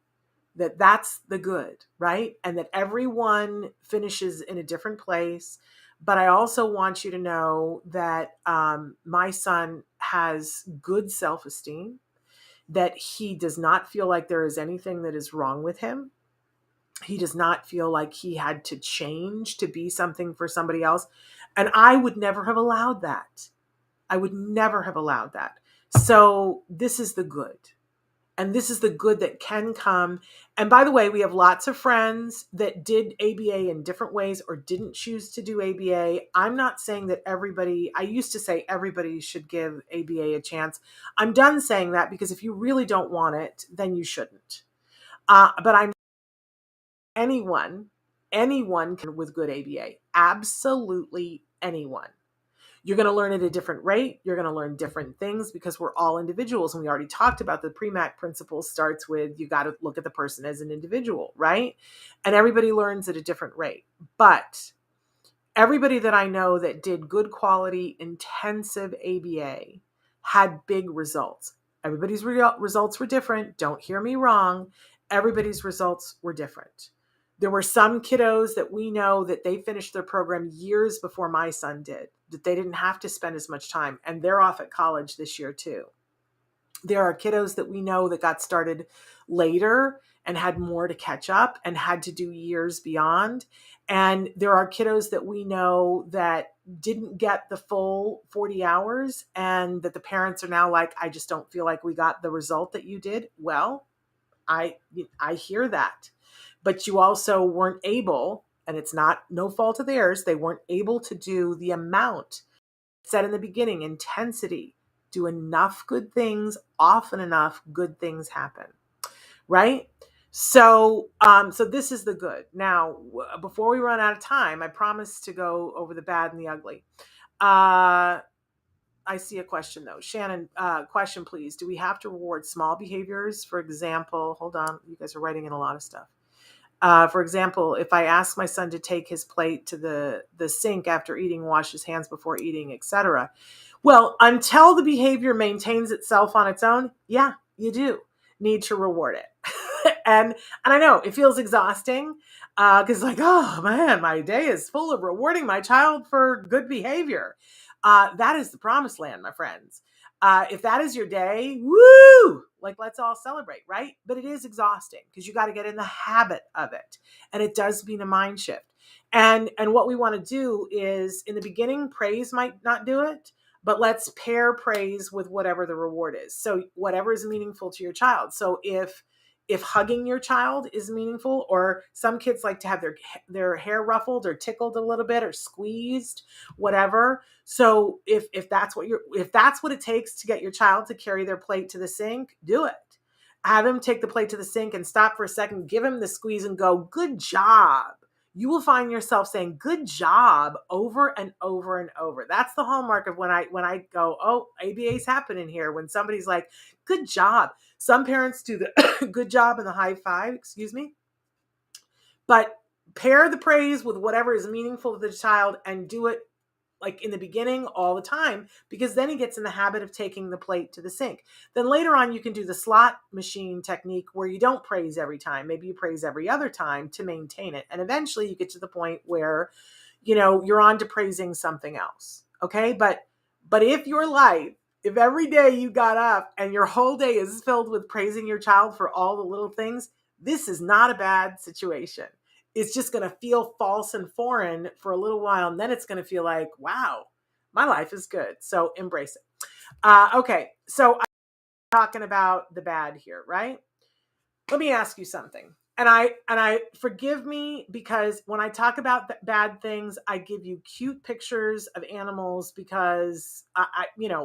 that that's the good, right? And that everyone finishes in a different place. But I also want you to know that my son has good self-esteem, that he does not feel like there is anything that is wrong with him. He does not feel like he had to change to be something for somebody else. And I would never have allowed that. I would never have allowed that. So this is the good. And this is the good that can come. And by the way, we have lots of friends that did ABA in different ways or didn't choose to do ABA. I'm not saying that I used to say everybody should give ABA a chance. I'm done saying that, because if you really don't want it, then you shouldn't. But I'm anyone can with good ABA, absolutely anyone. You're going to learn at a different rate. You're going to learn different things because we're all individuals. And we already talked about the pre-MAC principle starts with you got to look at the person as an individual, right? And everybody learns at a different rate. But everybody that I know that did good quality intensive ABA had big results. Everybody's results were different. Don't hear me wrong. Everybody's results were different. There were some kiddos that we know that they finished their program years before my son did, that they didn't have to spend as much time, and they're off at college this year too. There are kiddos that we know that got started later and had more to catch up and had to do years beyond. And there are kiddos that we know that didn't get the full 40 hours and that the parents are now like, I just don't feel like we got the result that you did. Well, I hear that. But you also weren't able, and it's no fault of theirs, they weren't able to do the amount said in the beginning, intensity. Do enough good things, often enough, good things happen, right? So this is the good. Now, before we run out of time, I promise to go over the bad and the ugly. I see a question though. Shannon, question please. Do we have to reward small behaviors? For example, hold on, you guys are writing in a lot of stuff. For example, if I ask my son to take his plate to the sink after eating, wash his hands before eating, etc. Well, until the behavior maintains itself on its own, yeah, you do need to reward it. and I know it feels exhausting because like, oh man, my day is full of rewarding my child for good behavior. That is the promised land, my friends. If that is your day, woo, like let's all celebrate, right? But it is exhausting because you got to get in the habit of it. And it does mean a mind shift. And what we want to do is in the beginning, praise might not do it, but let's pair praise with whatever the reward is. So whatever is meaningful to your child. So if hugging your child is meaningful, or some kids like to have their hair ruffled or tickled a little bit or squeezed, whatever. So if that's what it takes to get your child to carry their plate to the sink, do it. Have him take the plate to the sink and stop for a second, give him the squeeze and go, good job. You will find yourself saying good job over and over and over. That's the hallmark of when I go, oh, ABA's happening here. When somebody's like, good job. Some parents do the good job and the high five, but pair the praise with whatever is meaningful to the child and do it like in the beginning all the time, because then he gets in the habit of taking the plate to the sink. Then later on, you can do the slot machine technique where you don't praise every time. Maybe you praise every other time to maintain it. And eventually you get to the point where, you're on to praising something else. Okay. But if every day you got up and your whole day is filled with praising your child for all the little things, this is not a bad situation. It's just going to feel false and foreign for a little while. And then it's going to feel like, wow, my life is good. So embrace it. Okay. So I'm talking about the bad here, right? Let me ask you something. And I forgive me because when I talk about bad things, I give you cute pictures of animals because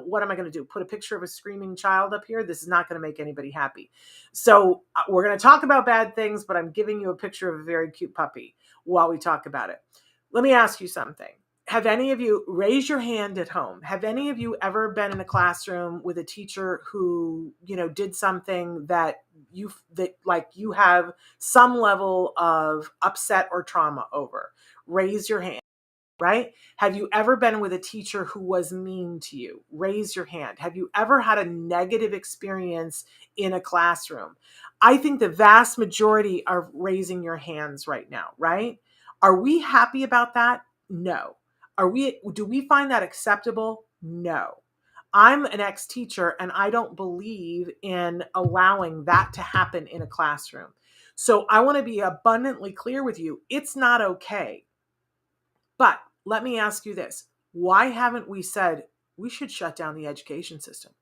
what am I going to do? Put a picture of a screaming child up here? This is not going to make anybody happy. So we're going to talk about bad things, but I'm giving you a picture of a very cute puppy while we talk about it. Let me ask you something. Have any of you, raise your hand at home, have any of you ever been in a classroom with a teacher who, did something that you have some level of upset or trauma over? Raise your hand, right? Have you ever been with a teacher who was mean to you? Raise your hand. Have you ever had a negative experience in a classroom? I think the vast majority are raising your hands right now, right? Are we happy about that? No. Do we find that acceptable? No. I'm an ex-teacher and I don't believe in allowing that to happen in a classroom. So I want to be abundantly clear with you. It's not okay. But let me ask you this. Why haven't we said we should shut down the education system?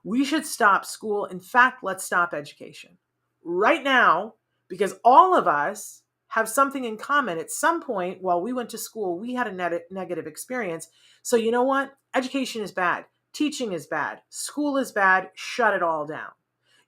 We should stop school. In fact, let's stop education right now, because all of us have something in common. At some point while we went to school, we had a negative experience. So you know what? Education is bad. Teaching is bad. School is bad. Shut it all down.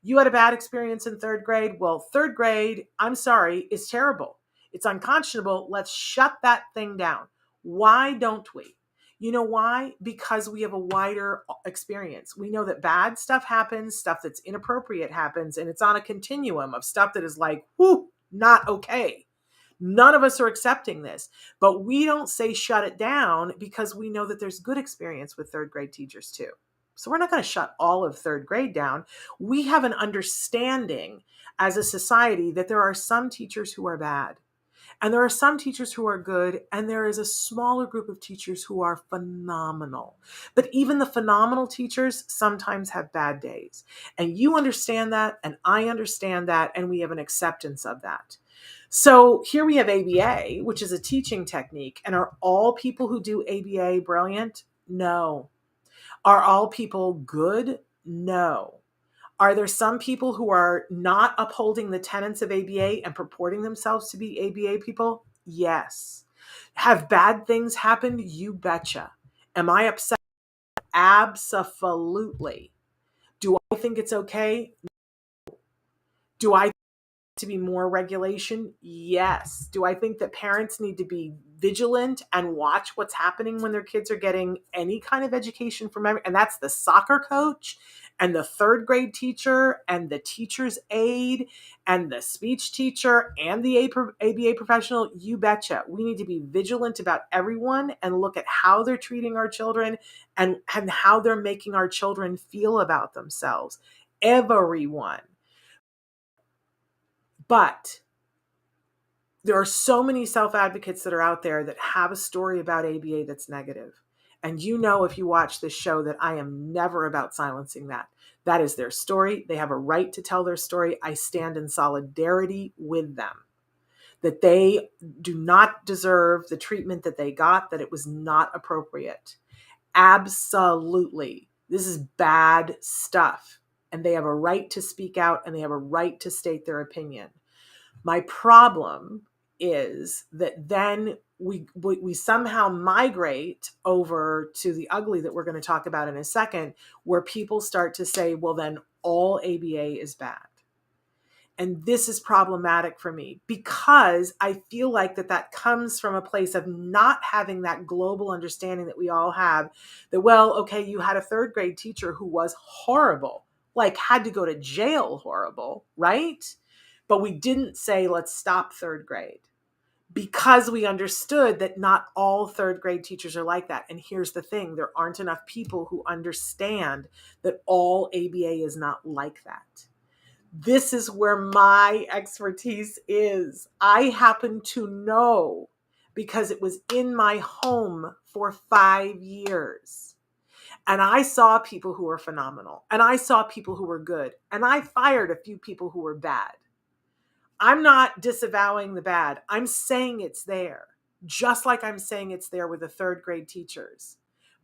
You had a bad experience in third grade. Well, third grade, I'm sorry, is terrible. It's unconscionable. Let's shut that thing down. Why don't we? You know why? Because we have a wider experience. We know that bad stuff happens, stuff that's inappropriate happens, and it's on a continuum of stuff that is like, whoo, not okay. None of us are accepting this, but we don't say shut it down because we know that there's good experience with third grade teachers too. So we're not going to shut all of third grade down. We have an understanding as a society that there are some teachers who are bad and there are some teachers who are good, and there is a smaller group of teachers who are phenomenal. But even the phenomenal teachers sometimes have bad days. And you understand that, and I understand that, and we have an acceptance of that. So here we have ABA, which is a teaching technique. And are all people who do ABA brilliant? No. Are all people good? No. Are there some people who are not upholding the tenets of ABA and purporting themselves to be ABA people? Yes. Have bad things happened? You betcha. Am I upset? Absolutely. Do I think it's okay? Do I to be more regulation? Yes. Do I think that parents need to be vigilant and watch what's happening when their kids are getting any kind of education from and that's the soccer coach and the third grade teacher and the teacher's aide and the speech teacher and the ABA professional? You betcha. We need to be vigilant about everyone and look at how they're treating our children and how they're making our children feel about themselves. Everyone. But there are so many self-advocates that are out there that have a story about ABA that's negative. And you know, if you watch this show, that I am never about silencing that. That is their story. They have a right to tell their story. I stand in solidarity with them, that they do not deserve the treatment that they got, that it was not appropriate. Absolutely. This is bad stuff. And they have a right to speak out and they have a right to state their opinion. My problem is that then we somehow migrate over to the ugly that we're going to talk about in a second, where people start to say, well, then all ABA is bad. And this is problematic for me because I feel like that comes from a place of not having that global understanding that we all have, that, well, okay, you had a third grade teacher who was horrible, like had to go to jail horrible, right? But we didn't say, let's stop third grade, because we understood that not all third grade teachers are like that. And here's the thing, there aren't enough people who understand that all ABA is not like that. This is where my expertise is. I happen to know because it was in my home for 5 years. And I saw people who were phenomenal. And I saw people who were good. And I fired a few people who were bad. I'm not disavowing the bad. I'm saying it's there, just like I'm saying it's there with the third grade teachers.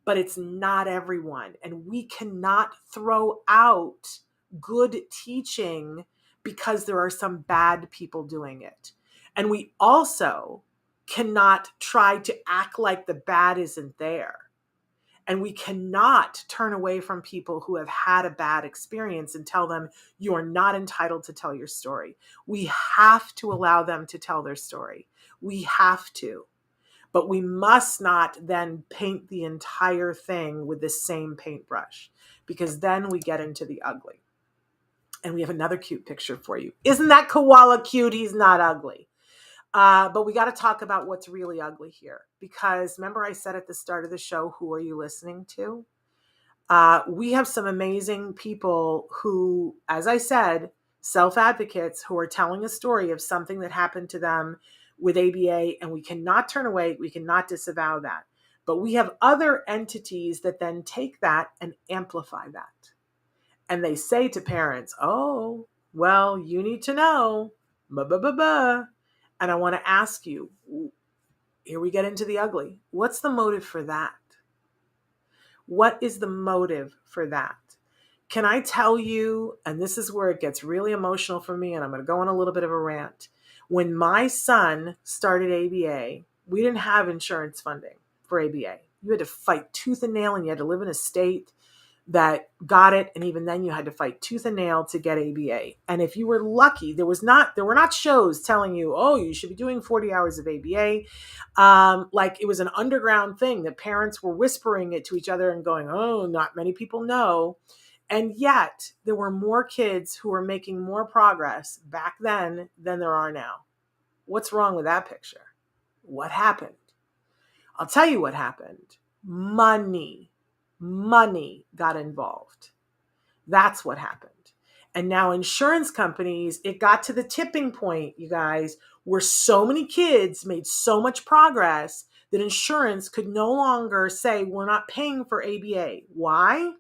But it's not everyone. And we cannot throw out good teaching because there are some bad people doing it. And we also cannot try to act like the bad isn't there. And we cannot turn away from people who have had a bad experience and tell them, you are not entitled to tell your story. We have to allow them to tell their story. We have to. But we must not then paint the entire thing with the same paintbrush, because then we get into the ugly. And we have another cute picture for you. Isn't that koala cute? He's not ugly. But we got to talk about what's really ugly here, because remember I said at the start of the show, who are you listening to? We have some amazing people who, as I said, self-advocates who are telling a story of something that happened to them with ABA, and we cannot turn away. We cannot disavow that. But we have other entities that then take that and amplify that. And they say to parents, oh, well, you need to know, And I want to ask you, here we get into the ugly. What's the motive for that? What is the motive for that? Can I tell you, and this is where it gets really emotional for me, and I'm going to go on a little bit of a rant. When my son started ABA, we didn't have insurance funding for ABA. You had to fight tooth and nail, and you had to live in a state that got it. And even then you had to fight tooth and nail to get ABA. And if you were lucky, there were not shows telling you, oh, you should be doing 40 hours of ABA. Like it was an underground thing that parents were whispering it to each other and going, oh, not many people know. And yet there were more kids who were making more progress back then than there are now. What's wrong with that picture? What happened? I'll tell you what happened. Money got involved. That's what happened. And now insurance companies, it got to the tipping point, you guys, where so many kids made so much progress that insurance could no longer say, we're not paying for ABA. Why?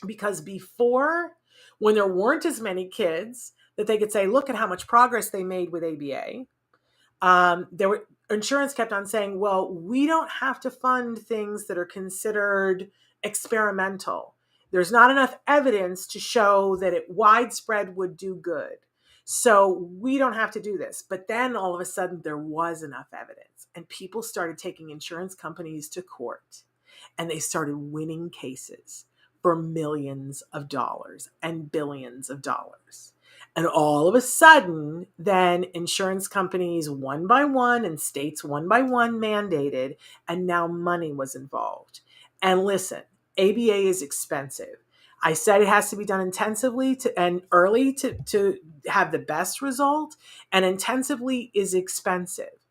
Because before, when there weren't as many kids, that they could say, look at how much progress they made with ABA. Insurance kept on saying, well, we don't have to fund things that are considered experimental. There's not enough evidence to show that it widespread would do good. So we don't have to do this. But then all of a sudden there was enough evidence and people started taking insurance companies to court and they started winning cases for millions of dollars and billions of dollars. And all of a sudden, then insurance companies one by one and states one by one mandated, and now money was involved. And listen, ABA is expensive. I said it has to be done intensively and early to have the best result, and intensively is expensive.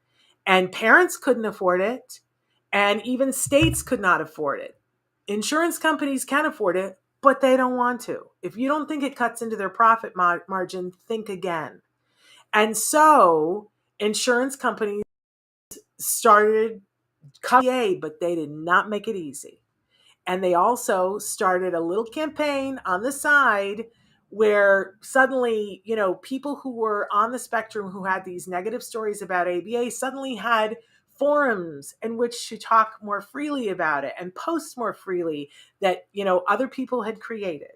And parents couldn't afford it, and even states could not afford it. Insurance companies can afford it, but they don't want to. If you don't think it cuts into their profit margin, think again. And so insurance companies started cutting, but they did not make it easy. And they also started a little campaign on the side where suddenly, people who were on the spectrum who had these negative stories about ABA suddenly had forums in which to talk more freely about it and post more freely that, other people had created.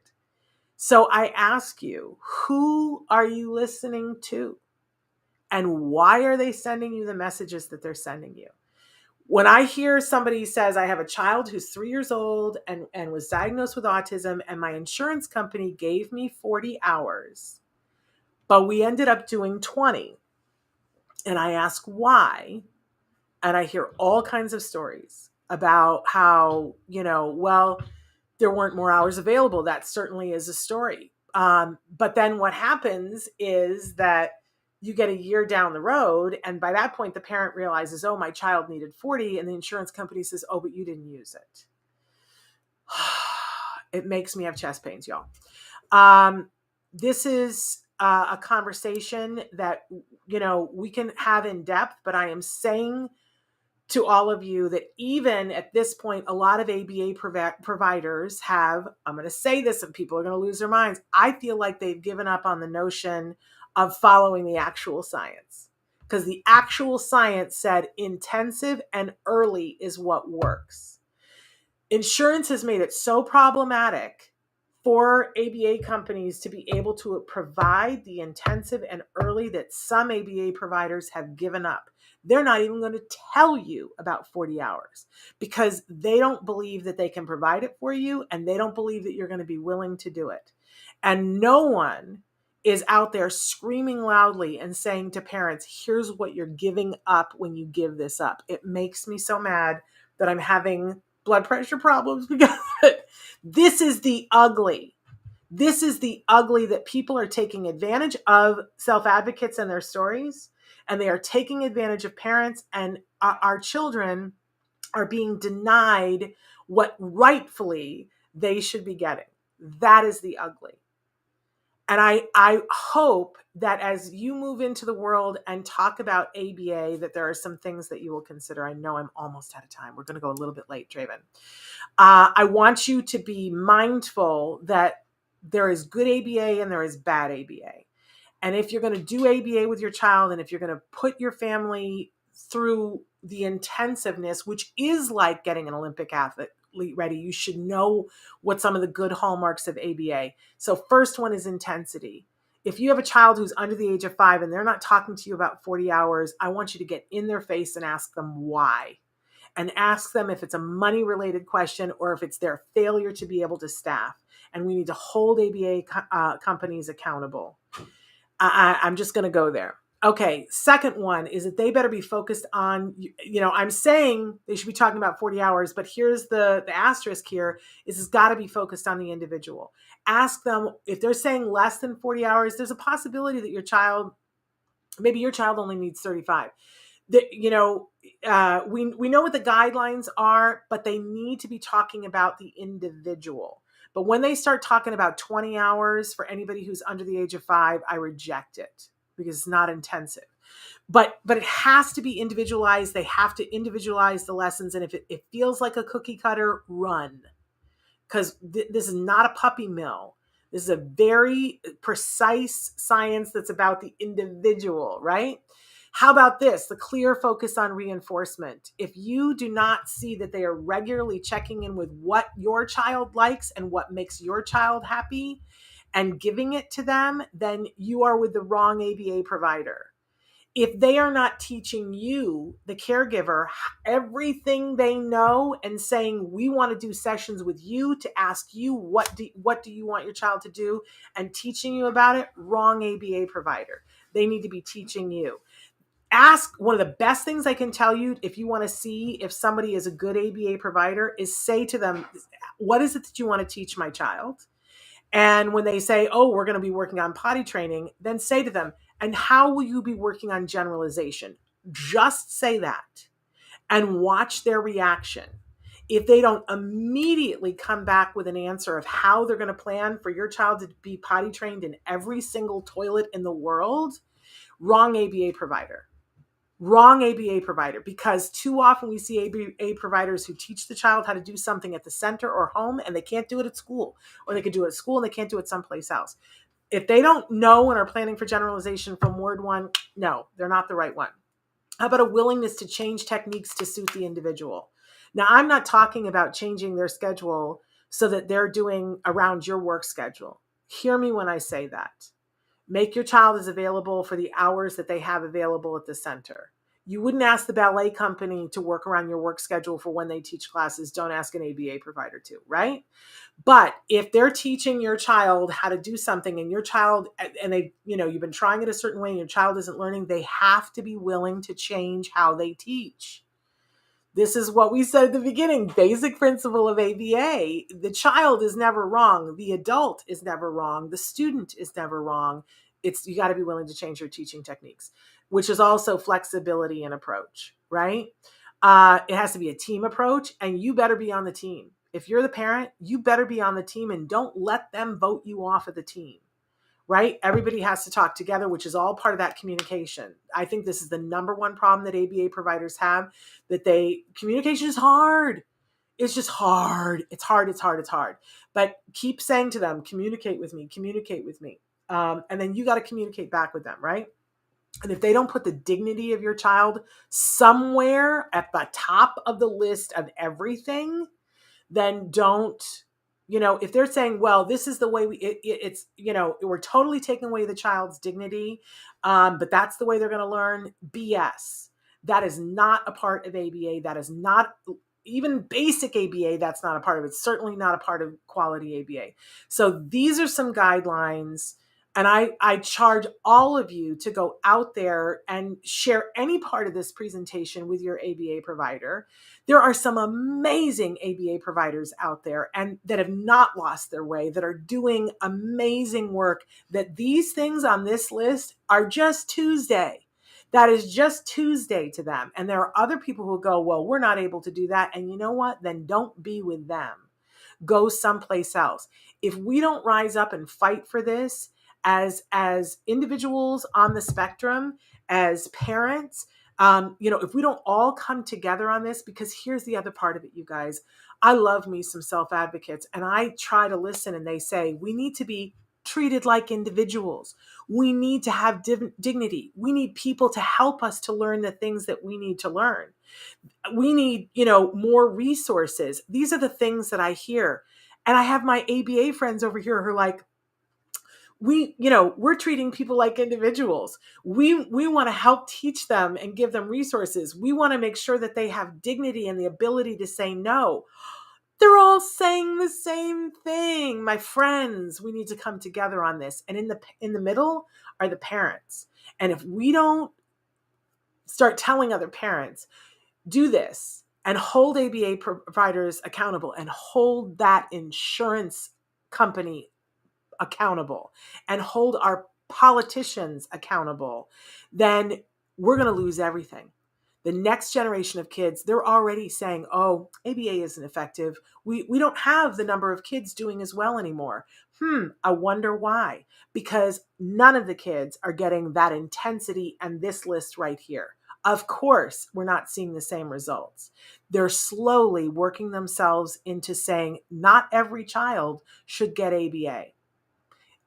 So I ask you, who are you listening to? And why are they sending you the messages that they're sending you? When I hear somebody says, I have a child who's 3 years old and was diagnosed with autism, and my insurance company gave me 40 hours, but we ended up doing 20. And I ask why, and I hear all kinds of stories about how, well, there weren't more hours available. That certainly is a story. But then what happens is that you get a year down the road, and by that point, the parent realizes, oh, my child needed 40, and the insurance company says, oh, but you didn't use it. It makes me have chest pains, y'all. This is a conversation that, we can have in depth, but I am saying to all of you that even at this point, a lot of ABA providers have, I'm going to say this and people are going to lose their minds. I feel like they've given up on the notion of following the actual science, because the actual science said intensive and early is what works. Insurance has made it so problematic for ABA companies to be able to provide the intensive and early that some ABA providers have given up. They're not even going to tell you about 40 hours because they don't believe that they can provide it for you, and they don't believe that you're going to be willing to do it. And no one is out there screaming loudly and saying to parents, here's what you're giving up when you give this up. It makes me so mad that I'm having blood pressure problems because this is the ugly. This is the ugly that people are taking advantage of self-advocates and their stories, and they are taking advantage of parents, and our children are being denied what rightfully they should be getting. That is the ugly. And I hope that as you move into the world and talk about ABA, that there are some things that you will consider. I know I'm almost out of time. We're going to go a little bit late, Draven. I want you to be mindful that there is good ABA and there is bad ABA. And if you're going to do ABA with your child, and if you're going to put your family through the intensiveness, which is like getting an Olympic athlete ready, you should know what some of the good hallmarks of ABA. So first one is intensity. If you have a child who's under the age of 5 and they're not talking to you about 40 hours, I want you to get in their face and ask them why. and ask them if it's a money related question or if it's their failure to be able to staff. And we need to hold ABA companies accountable. I'm just going to go there. Okay, second one is that they better be focused on, I'm saying they should be talking about 40 hours, but here's the asterisk here, is it's got to be focused on the individual. Ask them, if they're saying less than 40 hours, there's a possibility that maybe your child only needs 35. We know what the guidelines are, but they need to be talking about the individual. But when they start talking about 20 hours for anybody who's under the age of 5, I reject it because it's not intensive. But it has to be individualized. They have to individualize the lessons. And if it feels like a cookie cutter, run. Because this is not a puppy mill. This is a very precise science that's about the individual, right? How about this? The clear focus on reinforcement. If you do not see that they are regularly checking in with what your child likes and what makes your child happy and giving it to them, then you are with the wrong ABA provider. If they are not teaching you, the caregiver, everything they know and saying, we want to do sessions with you to ask you, what do you want your child to do, and teaching you about it, wrong ABA provider. They need to be teaching you. Ask, one of the best things I can tell you if you want to see if somebody is a good ABA provider is say to them, what is it that you want to teach my child? And when they say, oh, we're going to be working on potty training, then say to them, and how will you be working on generalization? Just say that and watch their reaction. If they don't immediately come back with an answer of how they're going to plan for your child to be potty trained in every single toilet in the world, wrong ABA provider. Wrong ABA provider, because too often we see ABA providers who teach the child how to do something at the center or home and they can't do it at school, or they could do it at school and they can't do it someplace else. If they don't know and are planning for generalization from word one, no, they're not the right one. How about a willingness to change techniques to suit the individual? Now, I'm not talking about changing their schedule so that they're doing around your work schedule. Hear me when I say that. Make your child as available for the hours that they have available at the center. You wouldn't ask the ballet company to work around your work schedule for when they teach classes. Don't ask an ABA provider to, right? But if they're teaching your child how to do something and your child, and you've been trying it a certain way and your child isn't learning, they have to be willing to change how they teach. This is what we said at the beginning, basic principle of ABA. The child is never wrong. The adult is never wrong. The student is never wrong. You got to be willing to change your teaching techniques, which is also flexibility and approach, right? It has to be a team approach, and you better be on the team. If you're the parent, you better be on the team, and don't let them vote you off of the team. Right? Everybody has to talk together, which is all part of that communication. I think this is the number one problem that ABA providers have, communication is hard. It's just hard. It's hard. But keep saying to them, communicate with me. And then you got to communicate back with them, right? And if they don't put the dignity of your child somewhere at the top of the list of everything, then don't. If they're saying, well, this is the way we're totally taking away the child's dignity, but that's the way they're going to learn, BS. That is not a part of ABA. That is not even basic ABA. That's not a part of it. It's certainly not a part of quality ABA. So these are some guidelines. And I charge all of you to go out there and share any part of this presentation with your ABA provider. There are some amazing ABA providers out there and that have not lost their way, that are doing amazing work, that these things on this list are just Tuesday. That is just Tuesday to them. And there are other people who go, well, we're not able to do that. And you know what? Then don't be with them. Go someplace else. If we don't rise up and fight for this, as individuals on the spectrum, as parents, if we don't all come together on this, because here's the other part of it, you guys, I love me some self-advocates, and I try to listen, and they say, we need to be treated like individuals. We need to have dignity. We need people to help us to learn the things that we need to learn. We need, more resources. These are the things that I hear. And I have my ABA friends over here who are like, we're treating people like individuals. We want to help teach them and give them resources. We want to make sure that they have dignity and the ability to say no. They're all saying the same thing. My friends, we need to come together on this. And in the middle are the parents. And if we don't start telling other parents, do this and hold ABA providers accountable and hold that insurance company accountable and hold our politicians accountable, then we're going to lose everything. The next generation of kids, they're already saying, oh, ABA isn't effective. We don't have the number of kids doing as well anymore. I wonder why. Because none of the kids are getting that intensity and this list right here. Of course, we're not seeing the same results. They're slowly working themselves into saying not every child should get ABA.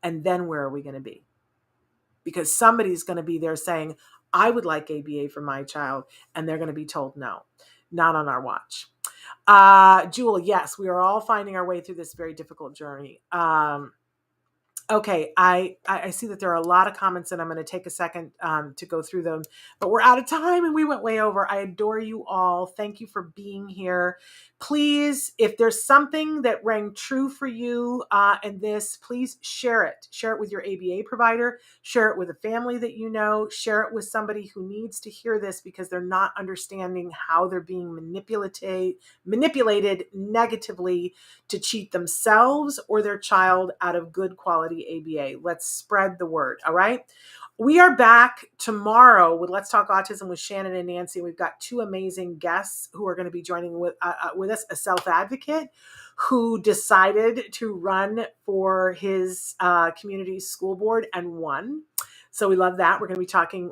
And then where are we going to be? Because somebody's going to be there saying, I would like ABA for my child. And they're going to be told no, not on our watch. Jewel, yes, we are all finding our way through this very difficult journey. Okay, I see that there are a lot of comments and I'm going to take a second to go through them, but we're out of time and we went way over. I adore you all. Thank you for being here. Please, if there's something that rang true for you in this, please share it. Share it with your ABA provider. Share it with a family that you know. Share it with somebody who needs to hear this because they're not understanding how they're being manipulated negatively to cheat themselves or their child out of good quality ABA. Let's spread the word. All right. We are back tomorrow with Let's Talk Autism with Shannon and Nancy. We've got two amazing guests who are going to be joining with us, a self-advocate who decided to run for his community school board and won. So we love that. We're going to be talking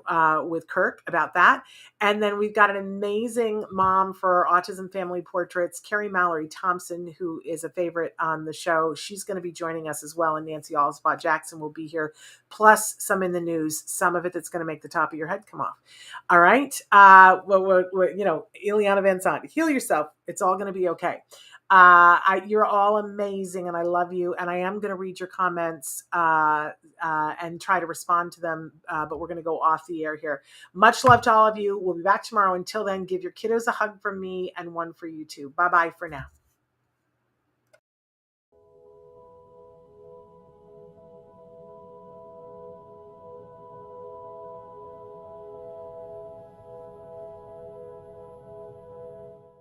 with Kirk about that. And then we've got an amazing mom for Autism Family Portraits, Carrie Mallory Thompson, who is a favorite on the show. She's going to be joining us as well. And Nancy Allspot Jackson will be here, plus some in the news, some of it that's going to make the top of your head come off. All right. Ileana Van Sant, heal yourself. It's all going to be okay. You're all amazing and I love you. And I am going to read your comments and try to respond to them. But we're going to go off the air here. Much love to all of you. We'll be back tomorrow. Until then, give your kiddos a hug from me and one for you too. Bye-bye for now.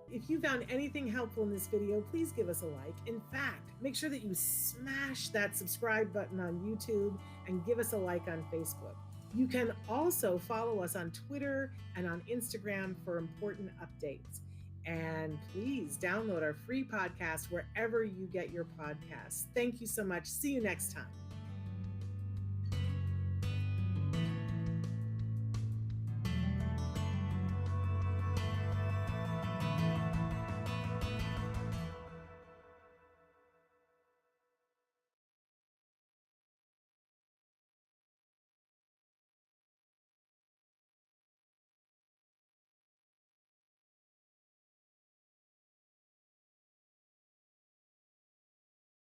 If you found anything helpful in this video, please give us a like. In fact, make sure that you smash that subscribe button on YouTube and give us a like on Facebook. You can also follow us on Twitter and on Instagram for important updates. And please download our free podcast wherever you get your podcasts. Thank you so much. See you next time.